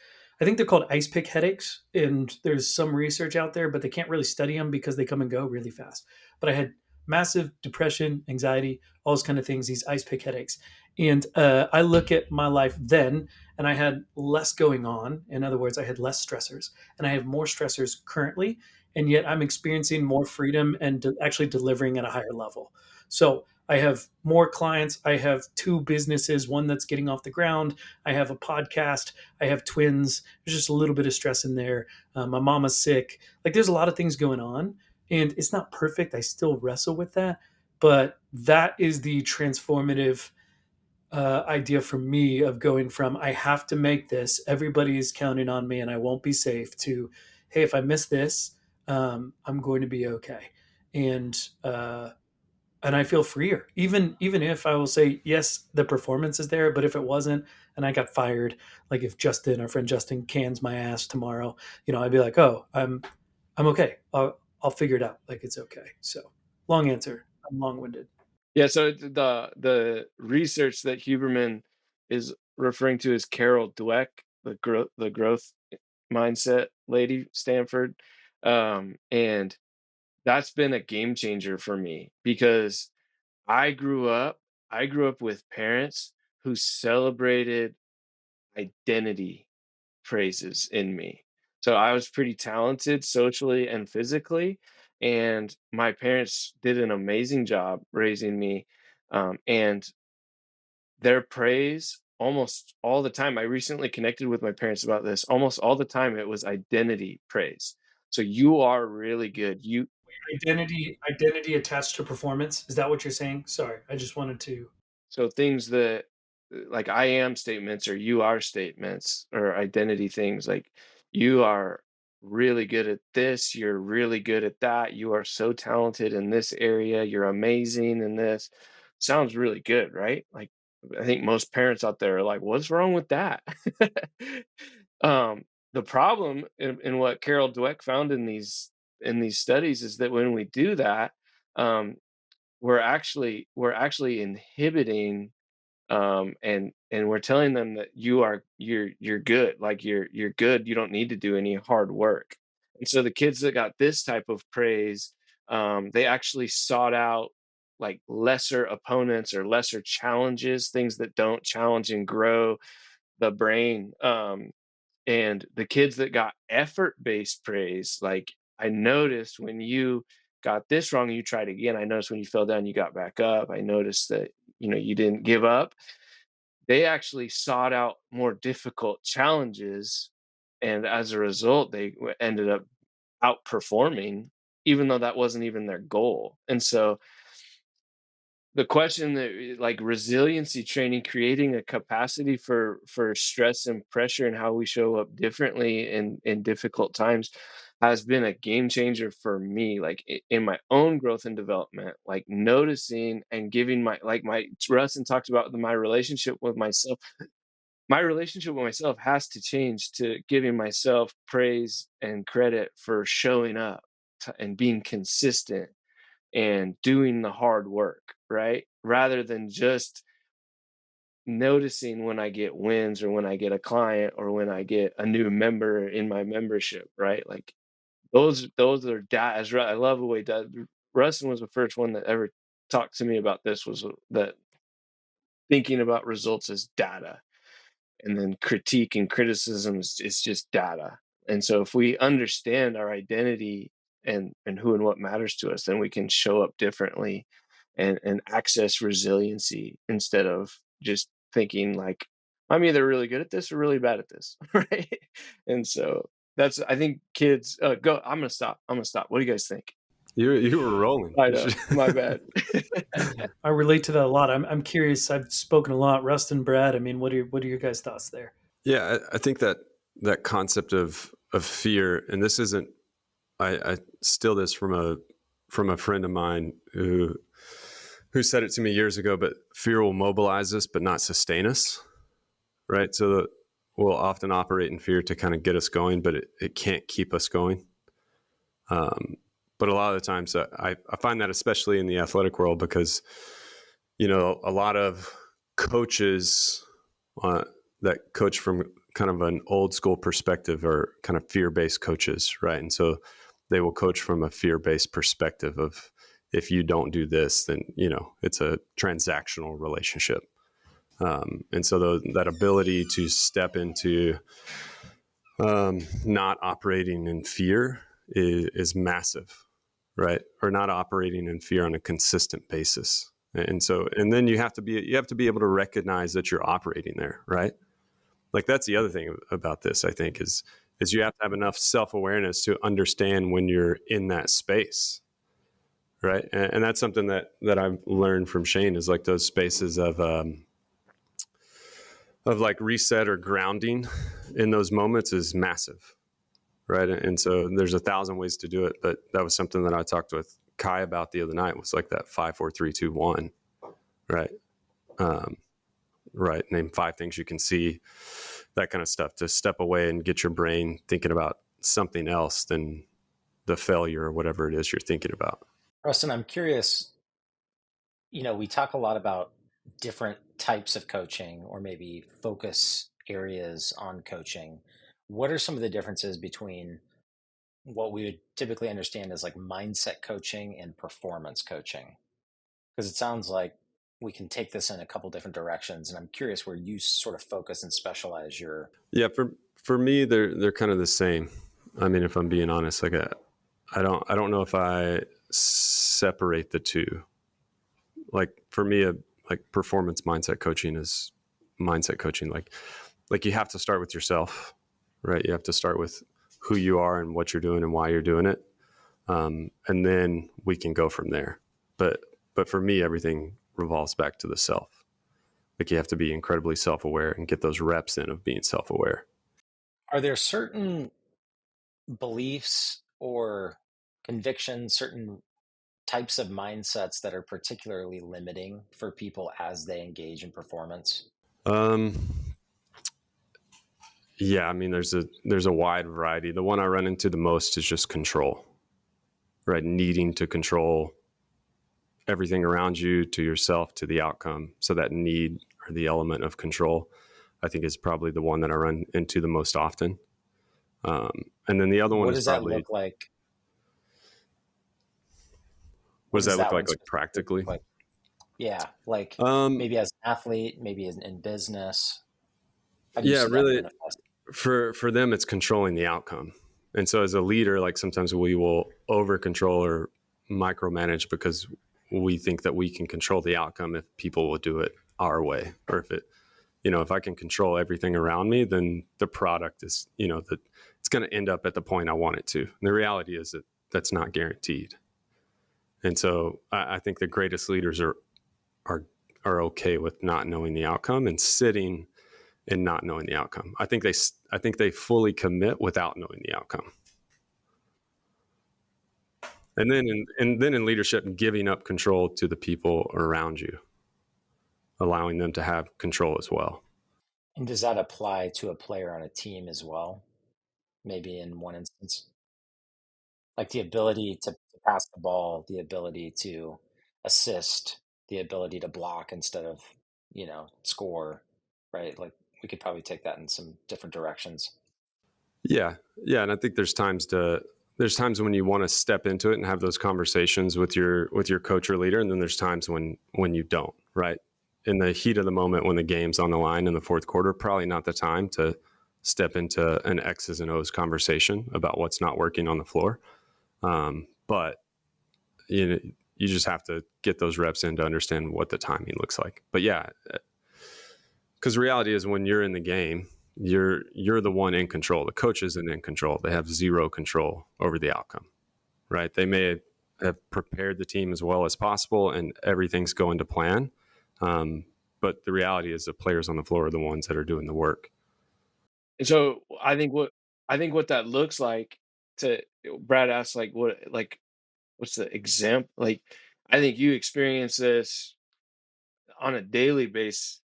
I think they're called ice pick headaches, and there's some research out there, but they can't really study them because they come and go really fast. But I had massive depression, anxiety, all those kind of things. These ice pick headaches, and I look at my life then, and I had less going on. In other words, I had less stressors, and I have more stressors currently, and yet I'm experiencing more freedom and actually delivering at a higher level. So I have more clients. I have two businesses, one that's getting off the ground. I have a podcast. I have twins. There's just a little bit of stress in there. My mama's sick. Like there's a lot of things going on, and it's not perfect. I still wrestle with that, but that is the transformative idea for me of going from I have to make this. Everybody's counting on me, and I won't be safe. To hey, if I miss this, I'm going to be okay. And and I feel freer. Even if I will say yes, the performance is there, but if it wasn't and I got fired, like if Justin, our friend Justin, cans my ass tomorrow, I'd be like, oh, I'm okay. I'll figure it out. Like it's okay. So long answer. I'm long winded. Yeah, so the research that Huberman is referring to is Carol Dweck, the growth mindset lady, Stanford, and that's been a game changer for me because I grew up I grew up with parents who celebrated identity praises in me. So I was pretty talented socially and physically, and my parents did an amazing job raising me. And their praise almost all the time, I recently connected with my parents about this. Almost all the time, it was identity praise. So you are really good. Identity attached to performance. Is that what you're saying? Sorry, I just wanted to. So things that like I am statements or you are statements or identity things like you are really good at this, you're really good at that, you are so talented in this area, you're amazing in this. Sounds really good, right? Like I think most parents out there are like, what's wrong with that? The problem in what Carol Dweck found in these studies is that when we do that, um, we're actually inhibiting and we're telling them that you're good, like you're good, you don't need to do any hard work. And so the kids that got this type of praise, they actually sought out like lesser opponents or lesser challenges, things that don't challenge and grow the brain. And the kids that got effort-based praise, like, I noticed when you got this wrong, you tried again. I noticed when you fell down, you got back up. I noticed that, you didn't give up. They actually sought out more difficult challenges, and as a result, they ended up outperforming, even though that wasn't even their goal. And so the question that like resiliency training, creating a capacity for stress and pressure and how we show up differently in difficult times has been a game changer for me, like in my own growth and development, like noticing and giving my Rustin talked about my relationship with myself. My relationship with myself has to change to giving myself praise and credit for showing up and being consistent and doing the hard work, right? Rather than just noticing when I get wins or when I get a client or when I get a new member in my membership, right? Like those are as I love the way Rustin was the first one that ever talked to me about this, was that thinking about results as data, and then critique and criticism is just data. And so if we understand our identity and who and what matters to us, then we can show up differently and access resiliency instead of just thinking like, I'm either really good at this or really bad at this. Right. And so that's, I think kids go, I'm gonna stop. What do you guys think? You were rolling. I know, my bad. I relate to that a lot. I'm curious. I've spoken a lot. Rustin, Brad. I mean, what are your guys' thoughts there? Yeah, I think that concept of fear, and this isn't. I steal this from a friend of mine who said it to me years ago. But fear will mobilize us, but not sustain us. Right. So we'll often operate in fear to kind of get us going, but it can't keep us going. But a lot of the times, I find that especially in the athletic world, because a lot of coaches that coach from kind of an old school perspective are kind of fear-based coaches, right? And so they will coach from a fear-based perspective of, if you don't do this, then it's a transactional relationship. And so that ability to step into not operating in fear is massive, right? Or not operating in fear on a consistent basis. And then you have to be able to recognize that you're operating there, right? Like, that's the other thing about this, I think, is you have to have enough self-awareness to understand when you're in that space, right? And that's something that I've learned from Shane, is like those spaces of like reset or grounding in those moments is massive, right? And so there's 1,000 ways to do it, but that was something that I talked with Kai about the other night, was like that 5, 4, 3, 2, 1, right? Right. Name 5 things you can see, that kind of stuff, to step away and get your brain thinking about something else than the failure or whatever it is you're thinking about. Rustin, I'm curious, we talk a lot about different types of coaching, or maybe focus areas on coaching. What are some of the differences between what we would typically understand as like mindset coaching and performance coaching? Because it sounds like we can take this in a couple different directions, and I'm curious where you sort of focus and specialize your. Yeah, for me, they're kind of the same. I mean, if I'm being honest, like I don't know if I separate the two. Like, for me, like performance mindset coaching is mindset coaching. Like you have to start with yourself, right? You have to start with who you are and what you're doing and why you're doing it, and then we can go from there. But for me, everything revolves back to the self. Like, you have to be incredibly self-aware and get those reps in of being self-aware. Are there certain beliefs or convictions, certain types of mindsets that are particularly limiting for people as they engage in performance? Yeah, I mean, there's a wide variety. The one I run into the most is just control, right? Needing to control everything around you, to yourself, to the outcome. So that need, or the element of control, I think is probably the one that I run into the most often. And then the other one What is does probably, that look like? what does that look like practically? Like, yeah, like maybe as an athlete, maybe in business. How do you Yeah, see really, that manifest? for them, it's controlling the outcome. And so as a leader, like, sometimes we will over control or micromanage because we think that we can control the outcome if people will do it our way, or if I can control everything around me, then the product is, it's going to end up at the point I want it to. And the reality is that that's not guaranteed. And so I think the greatest leaders are are okay with not knowing the outcome and sitting and not knowing the outcome. I think they fully commit without knowing the outcome. And then in leadership, giving up control to the people around you, allowing them to have control as well. And does that apply to a player on a team as well? Maybe in one instance, like the ability to pass the ball, the ability to assist, the ability to block instead of, score, right? Like we could probably take that in some different directions. Yeah. And I think there's times when you want to step into it and have those conversations with your coach or leader, and then there's times when you don't, right? In the heat of the moment, when the game's on the line in the fourth quarter, probably not the time to step into an X's and O's conversation about what's not working on the floor. But you just have to get those reps in to understand what the timing looks like. But yeah, because the reality is when you're in the game, you're the one in control. The coach isn't in control. They have zero control over the outcome, right? They may have prepared the team as well as possible and everything's going to plan. But the reality is the players on the floor are the ones that are doing the work. And so I think what that looks like, to Brad asked, what's the example? Like, I think you experience this on a daily basis,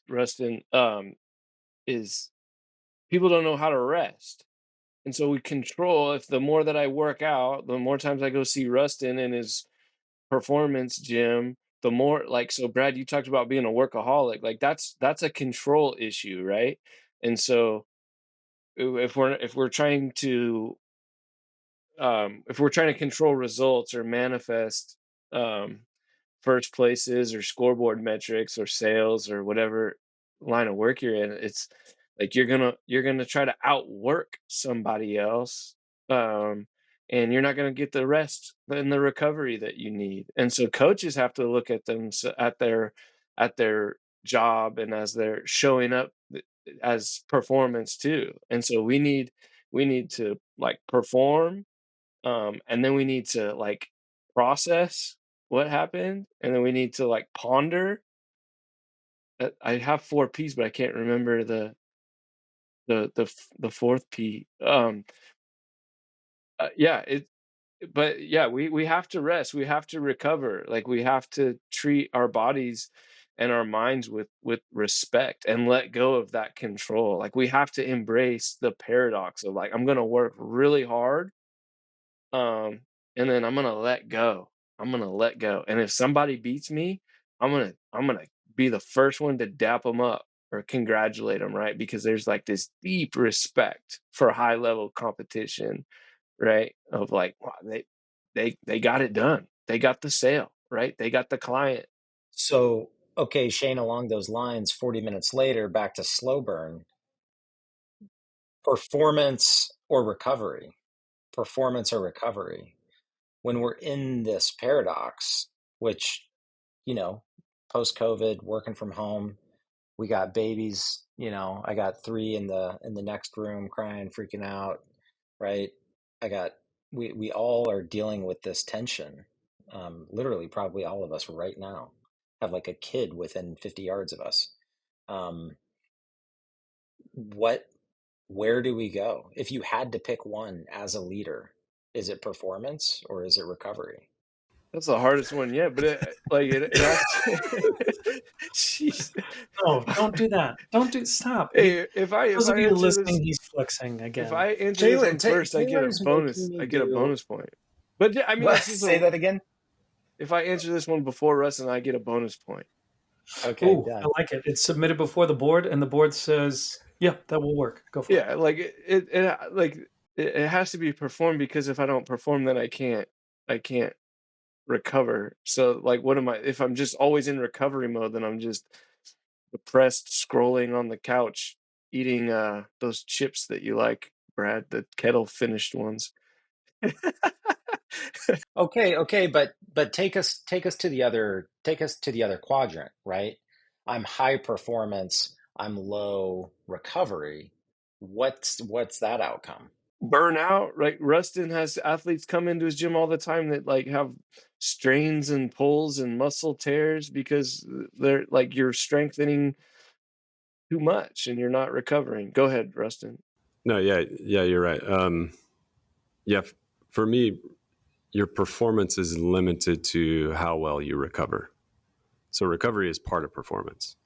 Rustin, is people don't know how to rest. And so we control, if the more that I work out, the more times I go see Rustin in his performance gym, the more, like, so Brad, you talked about being a workaholic. Like that's a control issue, right? And so if we're trying to control results or manifest um first places or scoreboard metrics or sales or whatever line of work you're in, it's like you're gonna try to outwork somebody else, um and you're not gonna get the rest and the recovery that you need. And so coaches have to look at them, at their job, and as they're showing up as performance too. And so we need to like perform, and then we need to like process what happened, and then we need to like ponder. I have 4 P's, but I can't remember the fourth P. Yeah, but yeah, we have to rest, we have to recover, like we have to treat our bodies and our minds with respect and let go of that control. Like we have to embrace the paradox of like, I'm gonna work really hard, um, and then I'm gonna let go. I'm gonna let go. And if somebody beats me, I'm gonna be the first one to dap them up or congratulate them, right? Because there's like this deep respect for high level competition, right? Of like, wow, they got it done. They got the sale, right? They got the client. So, okay, Shane, along those lines, 40 minutes later, back to slow burn, performance or recovery, performance or recovery. When we're in this paradox, which, post COVID, working from home, we got babies, I got 3 in the next room crying, freaking out, right? We all are dealing with this tension. Literally, probably all of us right now have like a kid within 50 yards of us. Where do we go? If you had to pick one as a leader, is it performance or is it recovery? That's the hardest one yet, but it has to. Jeez. No, don't do that. Stop. Hey, if I Those of you answer listening, this, he's flexing again. if I answer this one first, I get a Taylor's bonus. making me I get a do- bonus point. But I mean, What? this is Say that again. if I answer this one before Russ, and I get a bonus point. Okay, Ooh, done. I like it. It's submitted before the board, and the board says, "Yeah, that will work. Go for it." Yeah, like it has to be performed, because if I don't perform, then I can't recover. So like, what am I? If I'm just always in recovery mode, then I'm just depressed, scrolling on the couch, eating those chips that you like, Brad, the kettle finished ones. Okay, but take us to the other quadrant, right? I'm high performance, I'm low recovery. What's that outcome? burn out. Like Rustin has athletes come into his gym all the time that like have strains and pulls and muscle tears because they're like you're strengthening too much and you're not recovering. Go ahead, Rustin. No, yeah, you're right. Yeah, for me, your performance is limited to how well you recover. So recovery is part of performance.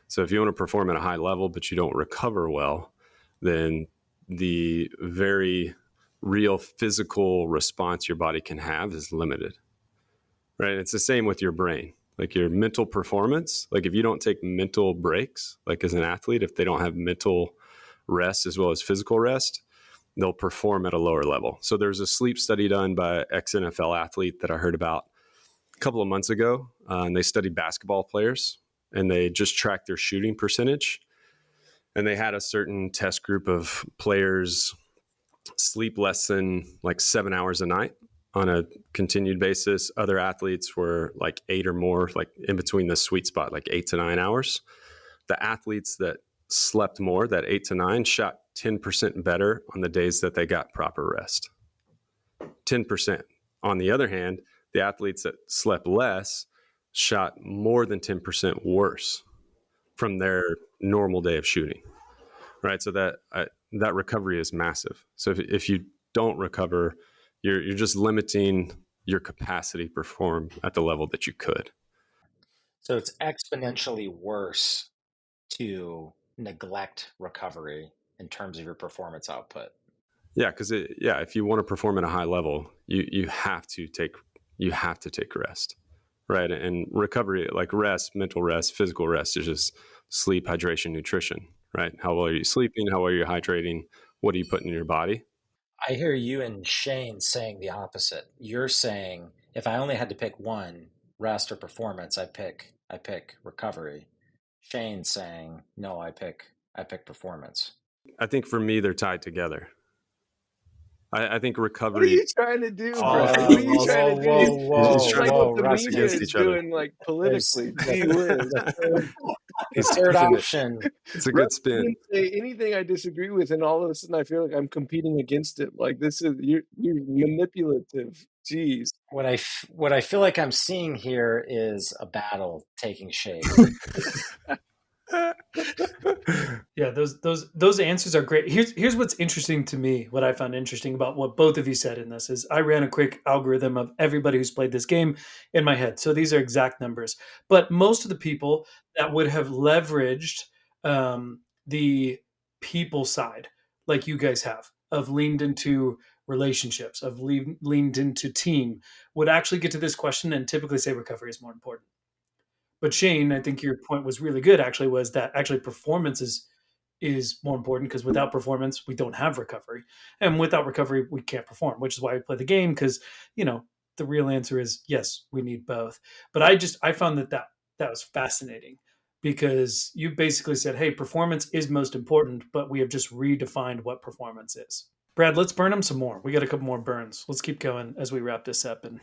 So if you want to perform at a high level, but you don't recover well, then the very real physical response your body can have is limited, right? It's the same with your brain. Like your mental performance, like if you don't take mental breaks, like as an athlete, if they don't have mental rest as well as physical rest, they'll perform at a lower level. So there's a sleep study done by ex-NFL athlete that I heard about a couple of months ago, and they studied basketball players and they just tracked their shooting percentage. And they had a certain test group of players sleep less than like 7 hours a night on a continued basis. Other athletes were like 8 or more, like in between the sweet spot, like 8 to 9 hours. The athletes that slept more, that 8 to 9, shot 10% better on the days that they got proper rest. 10%. On the other hand, the athletes that slept less shot more than 10% worse from their normal day of shooting, right? So that recovery is massive. So if you don't recover, you're just limiting your capacity to perform at the level that you could. So it's exponentially worse to neglect recovery in terms of your performance output. Yeah, because if you want to perform at a high level, you have to take rest, right? And recovery, like rest, mental rest, physical rest, is just sleep, hydration, nutrition, right? How well are you sleeping? How well are you hydrating? What are you putting in your body? I hear you and Shane saying the opposite. You're saying if I only had to pick one, rest or performance, I pick recovery. Shane's saying no, I pick performance. I think for me, they're tied together. I think What are recovery. you trying to do, Oh, Brad? What are you whoa, trying to do? whoa, This is like what whoa, the Us media against Rustin. is each other. doing, like There's politically. Gee whiz. the third option. It's a good Rustin spin. didn't say anything I disagree with, and all of a sudden I feel like I'm competing against it. Like this is you're manipulative. Jeez. What I feel like I'm seeing here is a battle taking shape. Yeah, those answers are great. Here's what's interesting to me. What I found interesting about what both of you said in this is I ran a quick algorithm of everybody who's played this game in my head. So these are exact numbers. But most of the people that would have leveraged the people side, like you guys have, of leaned into relationships, of leaned into team, would actually get to this question and typically say recovery is more important. But Shane, I think your point was really good. Actually, was that actually performance is more important because without performance, we don't have recovery, and without recovery, we can't perform. Which is why we play the game because the real answer is yes, we need both. But I found that was fascinating because you basically said, hey, performance is most important, but we have just redefined what performance is. Brad, let's burn them some more. We got a couple more burns. Let's keep going as we wrap this up. And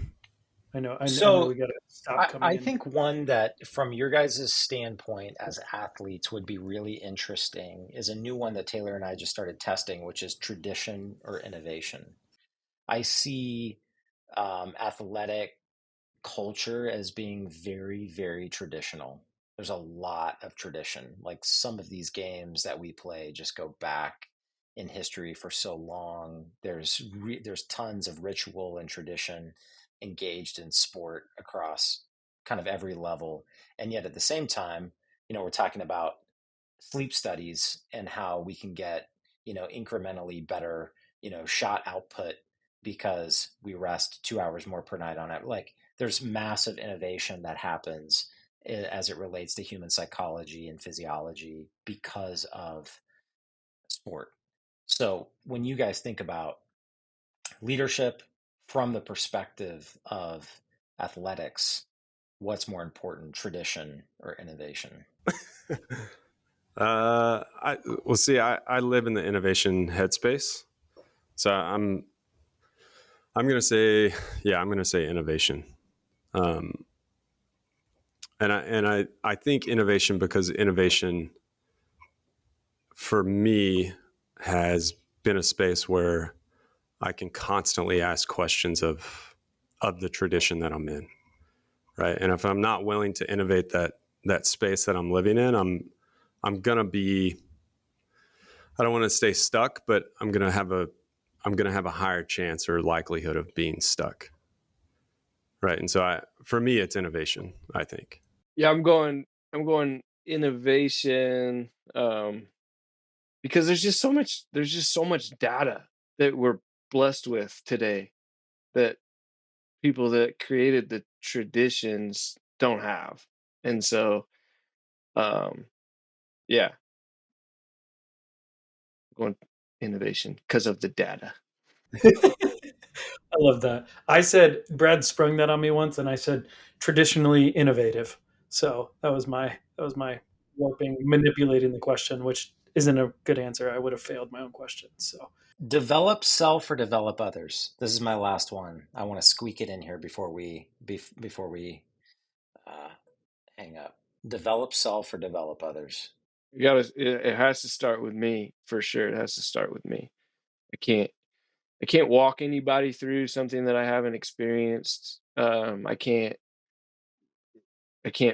I know So we got to stop coming I in. think one that, from your guys' standpoint as athletes, would be really interesting is a new one that Taylor and I just started testing, which is tradition or innovation. I see athletic culture as being very, very traditional. There's a lot of tradition. Like some of these games that we play just go back in history for so long. There's tons of ritual and tradition engaged in sport across kind of every level. And yet at the same time, we're talking about sleep studies and how we can get, incrementally better, shot output because we rest 2 hours more per night on it. Like there's massive innovation that happens as it relates to human psychology and physiology because of sport. So when you guys think about leadership from the perspective of athletics, what's more important, tradition or innovation? I live in the innovation headspace, so I'm gonna say innovation, and I think innovation because innovation for me has been a space where I can constantly ask questions of the tradition that I'm in, right? And if I'm not willing to innovate that space that I'm living in, I'm gonna be, I don't want to stay stuck, but I'm gonna have a higher chance or likelihood of being stuck, right? And so for me, it's innovation, I think. Yeah, I'm going innovation, because there's just so much data that we're blessed with today that people that created the traditions don't have. And so, um, yeah, going innovation because of the data. I love that. I said Brad sprung that on me once, and I said traditionally innovative. So that was my warping, manipulating the question, which isn't a good answer. I would have failed my own question. So Develop self or develop others. This is my last one. I want to squeak it in here before we uh, hang up. Develop self or develop others. It has to start with me for sure. It has to start with me. I can't I can't walk anybody through something that I haven't experienced. I can't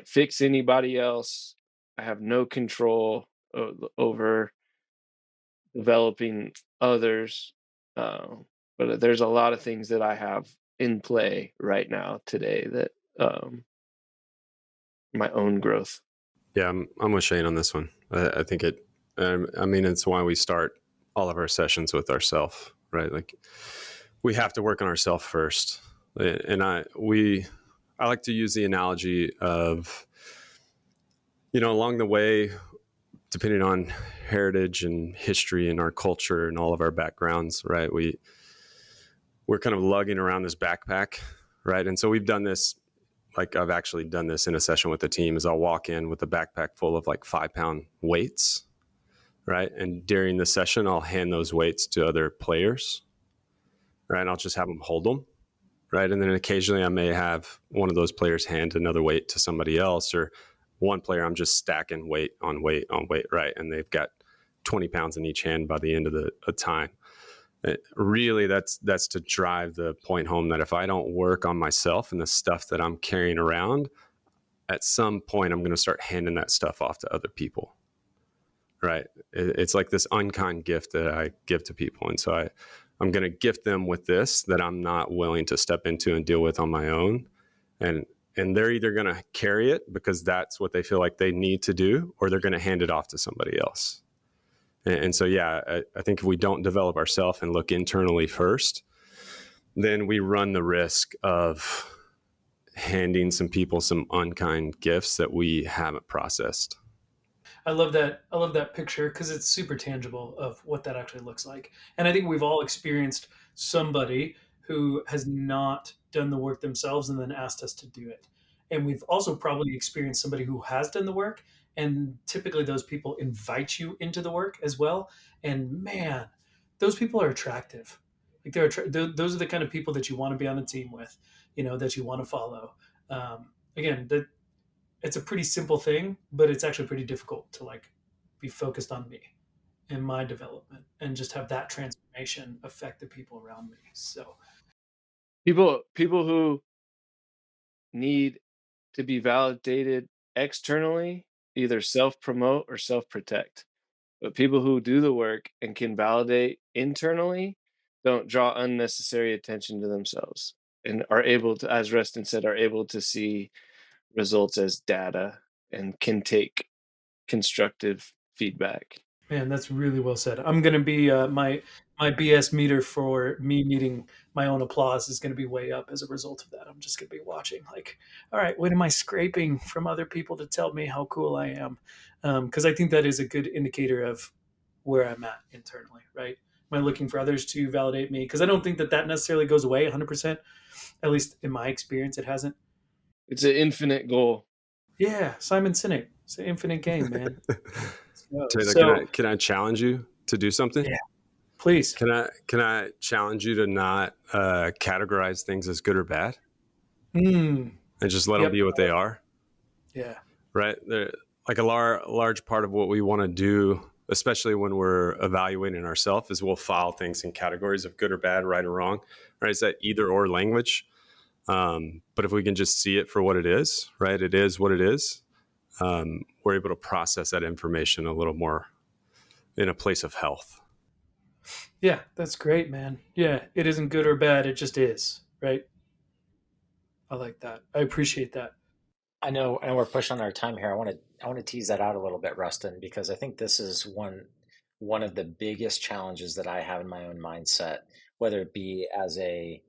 fix anybody else. I have no control over developing others. But there's a lot of things that I have in play right now today that um, my own growth. Yeah, I'm with Shane on this one. I think it. I mean, it's why we start all of our sessions with ourselves, right? Like, we have to work on ourselves first. And I like to use the analogy of, along the way, depending on heritage and history and our culture and all of our backgrounds, right? We're kind of lugging around this backpack, right? And so we've done this. Like, I've actually done this in a session with the team, is I'll walk in with a backpack full of like 5-pound weights, right? And during the session, I'll hand those weights to other players, right? And I'll just have them hold them, right? And then occasionally I may have one of those players hand another weight to somebody else, or one player I'm just stacking weight on weight on weight, right? And they've got 20 pounds in each hand by the end of the time. Really, that's to drive the point home that if I don't work on myself and the stuff that I'm carrying around, at some point I'm going to start handing that stuff off to other people, right? It's like this unkind gift that I give to people. And so I'm going to gift them with this that I'm not willing to step into and deal with on my own. And they're either going to carry it because that's what they feel like they need to do, or they're going to hand it off to somebody else. And so, yeah, I think if we don't develop ourselves and look internally first, then we run the risk of handing some people some unkind gifts that we haven't processed. I love that. I love that picture because it's super tangible of what that actually looks like. And I think we've all experienced somebody who has not done the work themselves and then asked us to do it. And we've also probably experienced somebody who has done the work. And typically those people invite you into the work as well. And man, those people are attractive. Like those are the kind of people that you want to be on a team with, that you want to follow. Again, it's a pretty simple thing, but it's actually pretty difficult to like be focused on me and my development and just have that transformation affect the people around me. So People who need to be validated externally either self promote or self protect. But people who do the work and can validate internally don't draw unnecessary attention to themselves and are able to, as Rustin said, are able to see results as data and can take constructive feedback. man, that's really well said. I'm gonna be my BS meter for me needing my own applause is gonna be way up as a result of that. I'm just gonna be watching like, all right, what am I scraping from other people to tell me how cool I am? Because I think that is a good indicator of where I'm at internally, right? Am I looking for others to validate me? Because I don't think that necessarily goes away 100%. At least in my experience, it hasn't. It's an infinite goal. Yeah, Simon Sinek. It's an infinite game, man. Taylor, So can I challenge you to do something? yeah, please. Can I challenge you to not categorize things as good or bad, Mm, and just let them yep. be what they are? Yeah. Right? They're, like, a large part of what we want to do especially when we're evaluating ourselves, is we'll file things in categories of good or bad, right or wrong, right? It's that either or language. But if we can just see it for what it is, right? It is what it is. We're able to process that information a little more in a place of health. Yeah, that's great, man. Yeah, it isn't good or bad. It just is, right? I like that. I appreciate that. I know, and we're pushing on our time here. I want to tease that out a little bit, Rustin, because I think this is one of the biggest challenges that I have in my own mindset, whether it be as a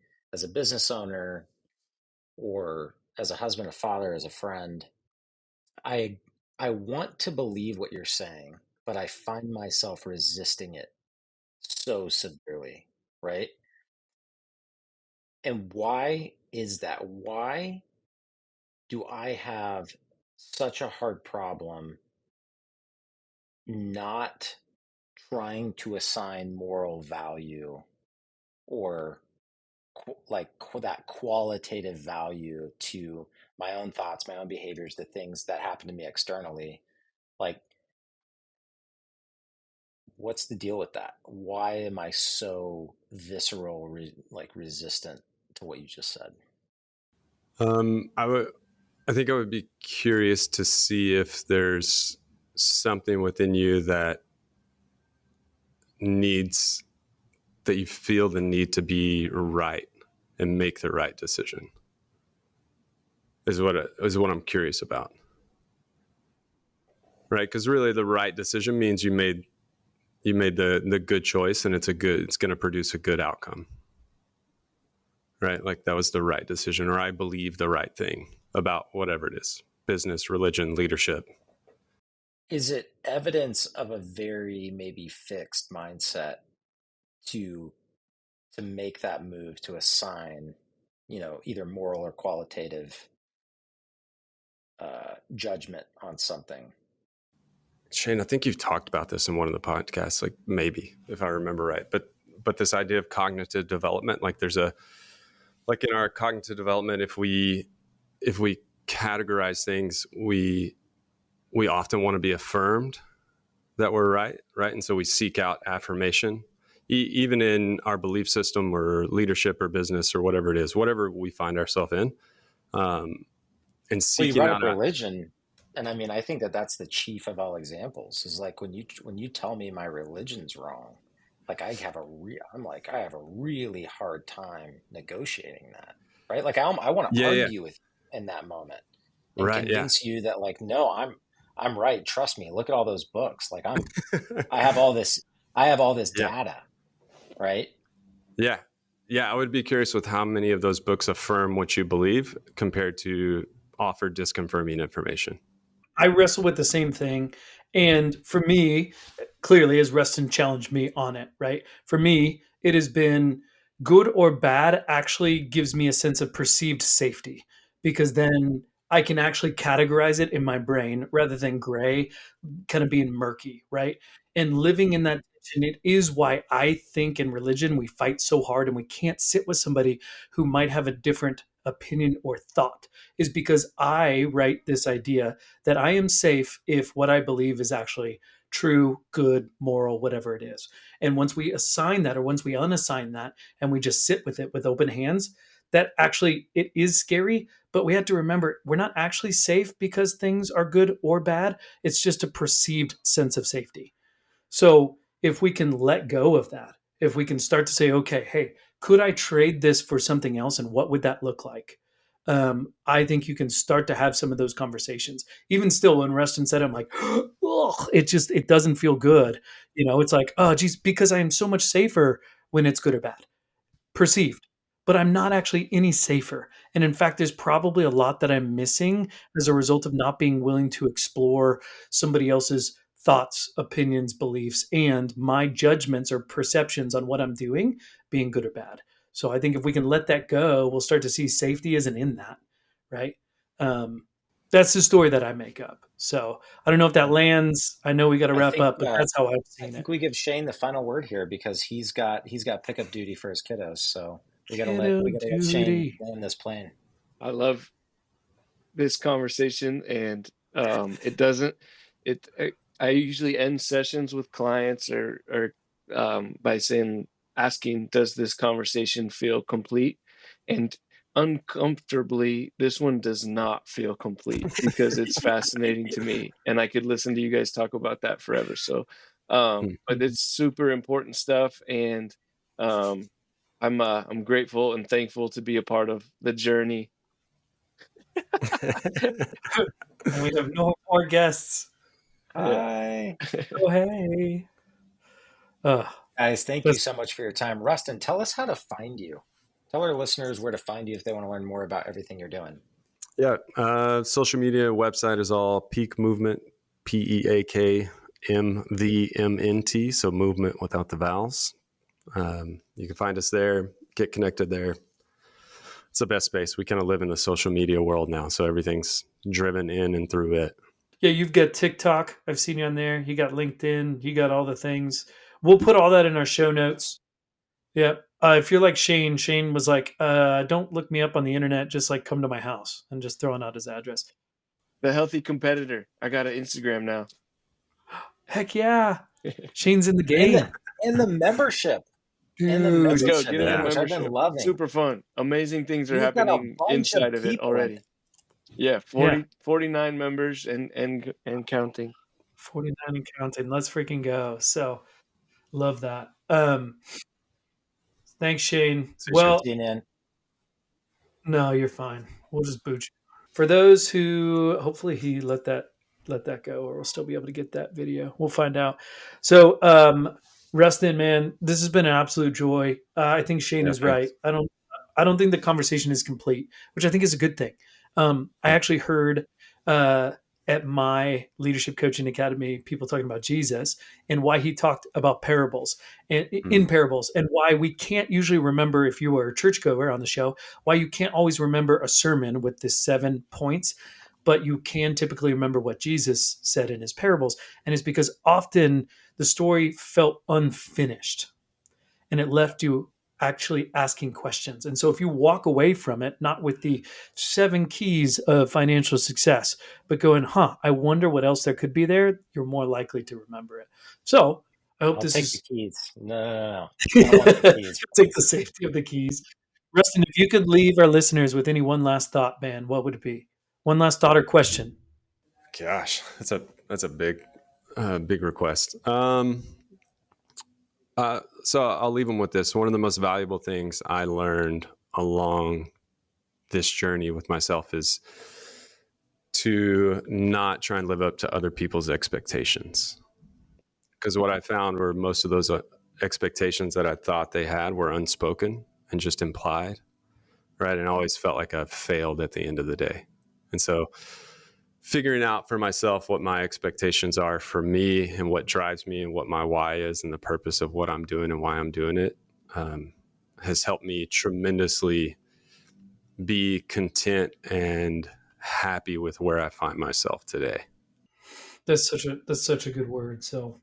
business owner or as a husband, a father, as a friend. I I want to believe what you're saying, but I find myself resisting it so severely, right? And why is that? Why do I have such a hard problem not trying to assign moral value or that qualitative value to my own thoughts, my own behaviors, the things that happen to me externally? Like, what's the deal with that? Why am I so visceral, resistant to what you just said? I think I would be curious to see if there's something within you that you feel the need to be right and make the right decision is what I'm curious about. Right? Because really the right decision means you made the good choice, and it's going to produce a good outcome. Right? Like that was the right decision, or I believe the right thing about whatever it is, business, religion, leadership. Is it evidence of a very maybe fixed mindset to make that move to assign, either moral or qualitative judgment on something? Shane, I think you've talked about this in one of the podcasts, like maybe if I remember right, but this idea of cognitive development, like like in our cognitive development, if we categorize things, we often want to be affirmed that we're right, and so we seek out affirmation, even in our belief system or leadership or business or whatever it is, whatever we find ourselves in, and Well, you seeking brought out up religion, and I mean, I think that that's the chief of all examples. Is like when you tell me my religion's wrong, like I have a really hard time negotiating that, right? Like I want to yeah, argue with you in that moment and right, yeah. convince you that, like, no, I'm right. Trust me. Look at all those books. Like I have all this Yeah. data, right? Yeah. Yeah. I would be curious with how many of those books affirm what you believe compared to offer disconfirming information. I wrestle with the same thing. And for me, clearly, as Rustin challenged me on it, right? For me, it has been good or bad actually gives me a sense of perceived safety because then I can actually categorize it in my brain rather than gray, kind of being murky, right? And living in that tension, it is why I think in religion we fight so hard and we can't sit with somebody who might have a different opinion or thought, is because I write this idea that I am safe if what I believe is actually true, good, moral, whatever it is. And once we assign that or once we unassign that and we just sit with it with open hands, that actually it is scary, but we have to remember we're not actually safe because things are good or bad. It's just a perceived sense of safety. So if we can let go of that, if we can start to say, okay, hey, could I trade this for something else and what would that look like? I think you can start to have some of those conversations. Even still, when Rustin said, I'm like, ugh, it doesn't feel good. It's like, oh, geez, because I am so much safer when it's good or bad perceived, but I'm not actually any safer. And in fact, there's probably a lot that I'm missing as a result of not being willing to explore somebody else's thoughts, opinions, beliefs, and my judgments or perceptions on what I'm doing being good or bad. So I think if we can let that go, we'll start to see safety isn't in that, right? Um, that's the story that I make up. So I don't know if that lands. I know we got to I wrap think up, but that's how I've I seen it. think we give Shane the final word here because he's got pickup duty for his kiddos. So Kiddo we gotta let Shane duty. land this plane. I love this conversation, and it doesn't it I usually end sessions with clients or by asking, does this conversation feel complete? And uncomfortably, this one does not feel complete because it's fascinating to me, and I could listen to you guys talk about that forever. So, but it's super important stuff, and um, I'm grateful and thankful to be a part of the journey. And we have no more guests. Hi. Oh, hey. Guys, thank you That's- so much for your time. Rustin, tell us how to find you. Tell our listeners where to find you if they want to learn more about everything you're doing. Yeah. Social media website is all Peak Movement, PEAKMVMNT. So movement without the vowels. You can find us there, get connected there. It's the best space. We kind of live in the social media world now. So everything's driven in and through it. Yeah, you've got TikTok. I've seen you on there. You got LinkedIn. You got all the things. We'll put all that in our show notes. Yeah. If you're like Shane was like, don't look me up on the internet. Just like come to my house, and just throwing out his address. The healthy competitor. I got an Instagram now. Heck yeah. Shane's in the game. In the membership. Dude, Let's go. Get in the Yeah. which I've been membership. loving. Super fun. Amazing things are You've got a happening bunch of inside of it people. already. Yeah, 49 members and counting. 49 and counting. Let's freaking go. So love that. Thanks, Shane. Well, in. no, you're fine. We'll just boot you. For those who hopefully he let that go, or we'll still be able to get that video. We'll find out. So Rustin, man, this has been an absolute joy. I think Shane is right. I don't think the conversation is complete, which I think is a good thing. I actually heard at my leadership coaching academy people talking about Jesus and why he talked about parables and in parables, and why we can't usually remember, if you were a churchgoer on the show, why you can't always remember a sermon with the 7 points, but you can typically remember what Jesus said in his parables. And it's because often the story felt unfinished and it left you actually asking questions. And so if you walk away from it, not with the 7 keys of financial success, but going, I wonder what else there could be there, you're more likely to remember it. So I hope I'll take the keys. No. I don't want the keys. Take the safety of the keys. Rustin, if you could leave our listeners with any one last thought, man, what would it be? One last thought or question? Gosh, that's a big request. So I'll leave them with this. One of the most valuable things I learned along this journey with myself is to not try and live up to other people's expectations. Because what I found were most of those expectations that I thought they had were unspoken and just implied, right? And I always felt like I failed at the end of the day. And so figuring out for myself what my expectations are for me and what drives me and what my why is and the purpose of what I'm doing and why I'm doing it has helped me tremendously be content and happy with where I find myself today. That's such a good word. So,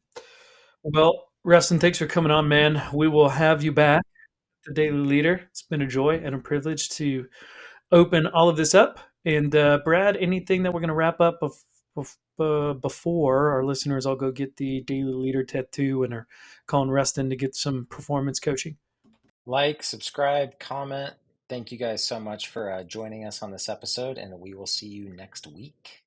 well, Rustin, thanks for coming on, man. We will have you back, the Daily Leader. It's been a joy and a privilege to open all of this up. And Brad, anything that we're going to wrap up before our listeners all go get the Daily Leader tattoo and are calling Rustin to get some performance coaching? Like, subscribe, comment. Thank you guys so much for joining us on this episode, and we will see you next week.